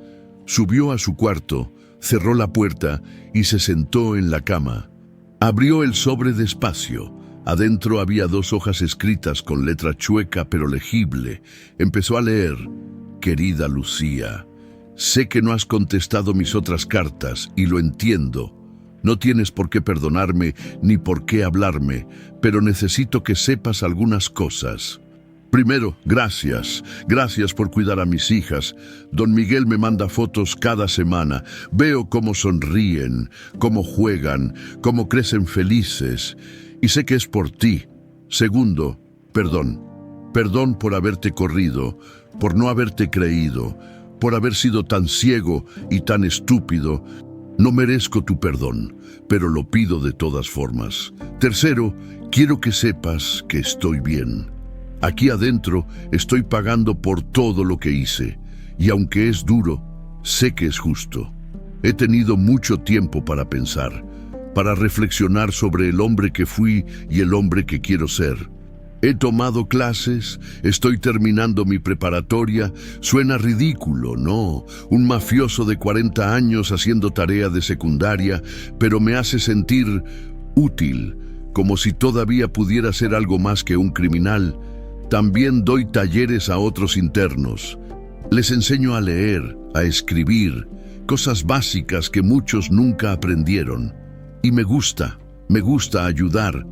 Subió a su cuarto, cerró la puerta y se sentó en la cama. Abrió el sobre despacio. Adentro había 2 hojas escritas con letra chueca pero legible. Empezó a leer. Querida Lucía, sé que no has contestado mis otras cartas y lo entiendo. No tienes por qué perdonarme ni por qué hablarme, pero necesito que sepas algunas cosas. Primero, gracias por cuidar a mis hijas. Don Miguel me manda fotos cada semana. Veo cómo sonríen, cómo juegan, cómo crecen felices. Y sé que es por ti. Segundo, perdón. Perdón por haberte corrido, por no haberte creído, por haber sido tan ciego y tan estúpido. No merezco tu perdón, pero lo pido de todas formas. Tercero, quiero que sepas que estoy bien. Aquí adentro estoy pagando por todo lo que hice, y aunque es duro, sé que es justo. He tenido mucho tiempo para pensar, para reflexionar sobre el hombre que fui y el hombre que quiero ser. He tomado clases, estoy terminando mi preparatoria. Suena ridículo, ¿no? Un mafioso de 40 años haciendo tarea de secundaria, pero me hace sentir útil, como si todavía pudiera ser algo más que un criminal. También doy talleres a otros internos. Les enseño a leer, a escribir, cosas básicas que muchos nunca aprendieron. Y me gusta ayudar.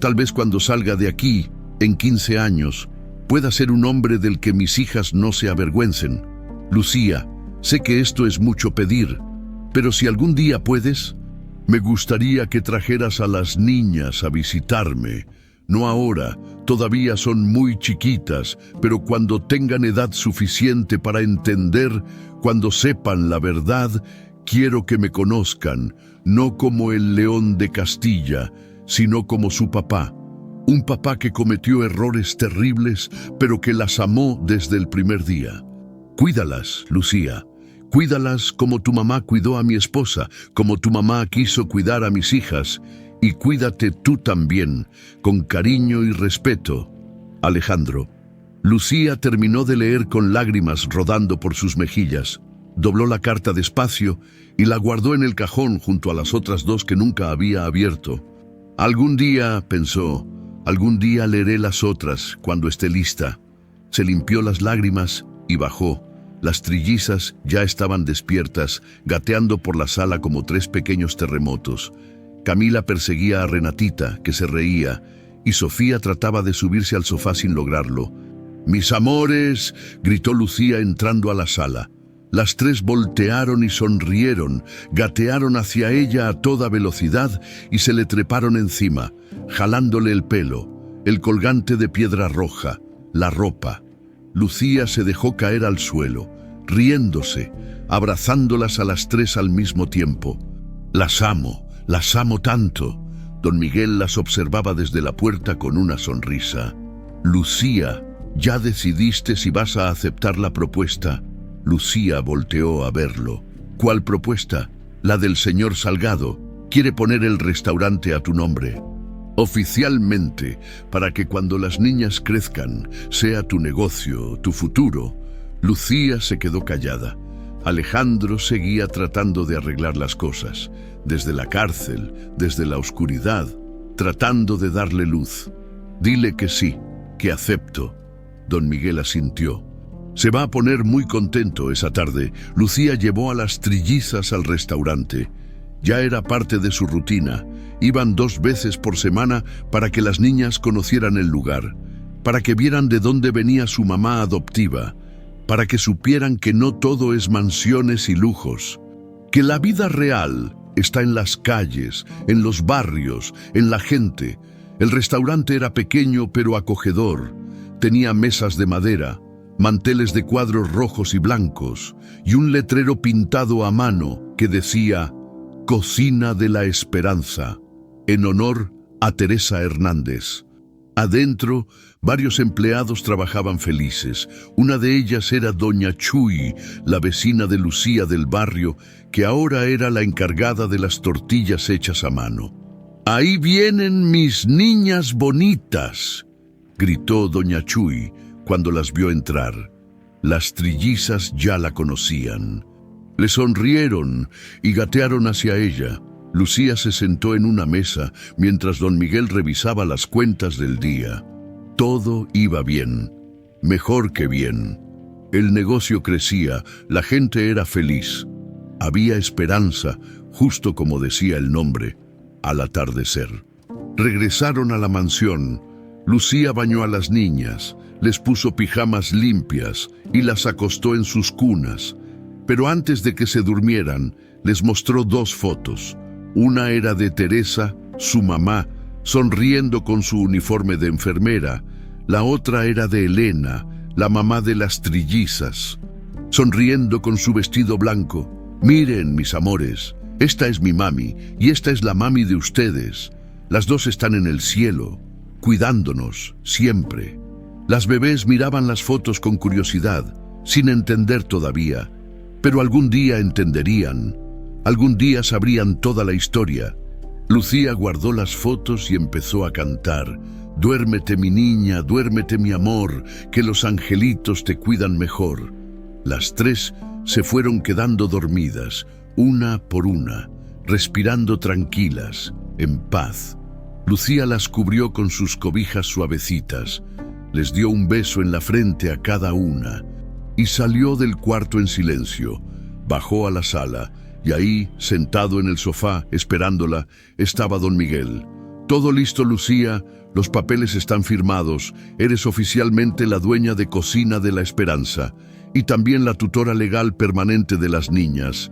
Tal vez cuando salga de aquí, en 15 años, pueda ser un hombre del que mis hijas no se avergüencen. Lucía, sé que esto es mucho pedir, pero si algún día puedes, me gustaría que trajeras a las niñas a visitarme. No ahora, todavía son muy chiquitas, pero cuando tengan edad suficiente para entender, cuando sepan la verdad, quiero que me conozcan, no como el león de Castilla, sino como su papá. Un papá que cometió errores terribles, pero que las amó desde el primer día. Cuídalas, Lucía. Cuídalas como tu mamá cuidó a mi esposa, como tu mamá quiso cuidar a mis hijas. Y cuídate tú también, con cariño y respeto. Alejandro. Lucía terminó de leer con lágrimas rodando por sus mejillas. Dobló la carta despacio y la guardó en el cajón junto a las otras 2 que nunca había abierto. Algún día, pensó, algún día leeré las otras cuando esté lista. Se limpió las lágrimas y bajó. Las trillizas ya estaban despiertas, gateando por la sala como 3 pequeños terremotos. Camila perseguía a Renatita, que se reía, y Sofía trataba de subirse al sofá sin lograrlo. «¡Mis amores!», gritó Lucía entrando a la sala. Las 3 voltearon y sonrieron, gatearon hacia ella a toda velocidad y se le treparon encima, jalándole el pelo, el colgante de piedra roja, la ropa. Lucía se dejó caer al suelo, riéndose, abrazándolas a las 3 al mismo tiempo. Las amo tanto». Don Miguel las observaba desde la puerta con una sonrisa. «Lucía», ¿Ya decidiste si vas a aceptar la propuesta? Lucía volteó a verlo. ¿Cuál propuesta? La del señor Salgado. Quiere poner el restaurante a tu nombre. Oficialmente, para que cuando las niñas crezcan, sea tu negocio, tu futuro. Lucía se quedó callada. Alejandro seguía tratando de arreglar las cosas, desde la cárcel, desde la oscuridad, tratando de darle luz. Dile que sí, que acepto. Don Miguel asintió. Se va a poner muy contento esa tarde. Lucía llevó a las trillizas al restaurante. Ya era parte de su rutina. Iban 2 veces por semana para que las niñas conocieran el lugar, para que vieran de dónde venía su mamá adoptiva, para que supieran que no todo es mansiones y lujos, que la vida real está en las calles, en los barrios, en la gente. El restaurante era pequeño pero acogedor. Tenía mesas de madera, manteles de cuadros rojos y blancos y un letrero pintado a mano que decía Cocina de la Esperanza, en honor a Teresa Hernández. Adentro, varios empleados trabajaban felices. Una de ellas era doña Chuy, la vecina de Lucía del barrio, que ahora era la encargada de las tortillas hechas a mano. «Ahí vienen mis niñas bonitas», gritó doña Chuy cuando las vio entrar. Las trillizas ya la conocían. Le sonrieron y gatearon hacia ella. Lucía se sentó en una mesa mientras don Miguel revisaba las cuentas del día. Todo iba bien, mejor que bien. El negocio crecía, la gente era feliz. Había esperanza, justo como decía el nombre, al atardecer. Regresaron a la mansión. Lucía bañó a las niñas, les puso pijamas limpias y las acostó en sus cunas. Pero antes de que se durmieran, les mostró 2 fotos. Una era de Teresa, su mamá, sonriendo con su uniforme de enfermera. La otra era de Elena, la mamá de las trillizas, sonriendo con su vestido blanco. «Miren, mis amores, esta es mi mami y esta es la mami de ustedes. Las 2 están en el cielo, cuidándonos siempre». Las bebés miraban las fotos con curiosidad, sin entender todavía, pero algún día entenderían. Algún día sabrían toda la historia. Lucía guardó las fotos y empezó a cantar. «Duérmete, mi niña, duérmete, mi amor, que los angelitos te cuidan mejor». Las 3 se fueron quedando dormidas, una por una, respirando tranquilas, en paz. Lucía las cubrió con sus cobijas suavecitas, les dio un beso en la frente a cada una y salió del cuarto en silencio. Bajó a la sala y ahí, sentado en el sofá, esperándola, estaba don Miguel. «Todo listo, Lucía, los papeles están firmados, eres oficialmente la dueña de Cocina de la Esperanza y también la tutora legal permanente de las niñas».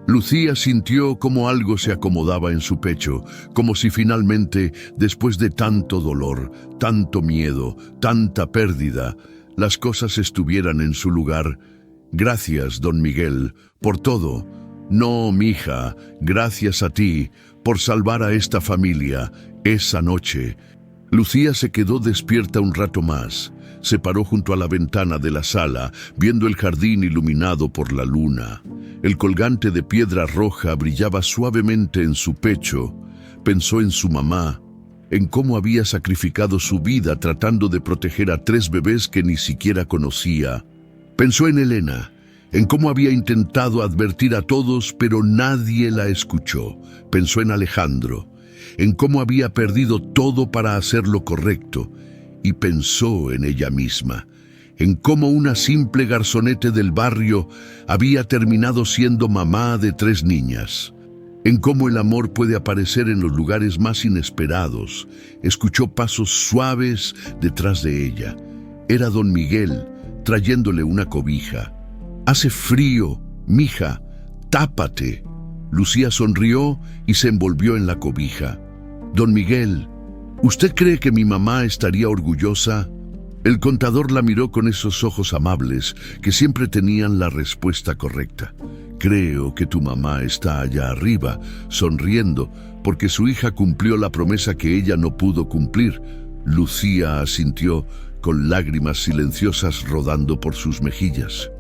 Lucía sintió como algo se acomodaba en su pecho, como si finalmente, después de tanto dolor, tanto miedo, tanta pérdida, las cosas estuvieran en su lugar. «Gracias, don Miguel, por todo». «No, mija, gracias a ti por salvar a esta familia esa noche». Lucía se quedó despierta un rato más. Se paró junto a la ventana de la sala, viendo el jardín iluminado por la luna. El colgante de piedra roja brillaba suavemente en su pecho. Pensó en su mamá, en cómo había sacrificado su vida tratando de proteger a 3 bebés que ni siquiera conocía. Pensó en Elena, en cómo había intentado advertir a todos, pero nadie la escuchó. Pensó en Alejandro, en cómo había perdido todo para hacer lo correcto. Y pensó en ella misma, en cómo una simple garzonete del barrio había terminado siendo mamá de 3 niñas. En cómo el amor puede aparecer en los lugares más inesperados. Escuchó pasos suaves detrás de ella. Era don Miguel, trayéndole una cobija. «Hace frío, mija, tápate». Lucía sonrió y se envolvió en la cobija. «Don Miguel, ¿usted cree que mi mamá estaría orgullosa?» El contador la miró con esos ojos amables que siempre tenían la respuesta correcta. «Creo que tu mamá está allá arriba, sonriendo, porque su hija cumplió la promesa que ella no pudo cumplir». Lucía asintió. con lágrimas silenciosas rodando por sus mejillas.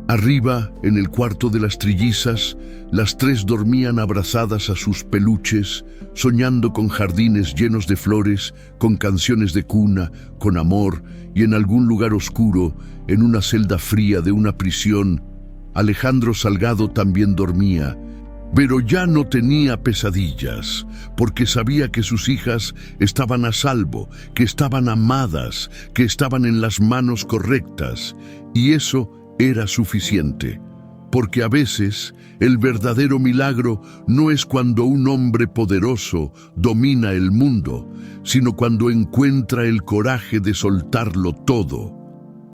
Arriba, en el cuarto de las trillizas, las tres dormían abrazadas a sus peluches, soñando con jardines llenos de flores, con canciones de cuna, con amor, y en algún lugar oscuro, en una celda fría de una prisión, Alejandro Salgado también dormía, pero ya no tenía pesadillas, porque sabía que sus hijas estaban a salvo, que estaban amadas, que estaban en las manos correctas, y eso era suficiente, porque a veces el verdadero milagro no es cuando un hombre poderoso domina el mundo, sino cuando encuentra el coraje de soltarlo todo.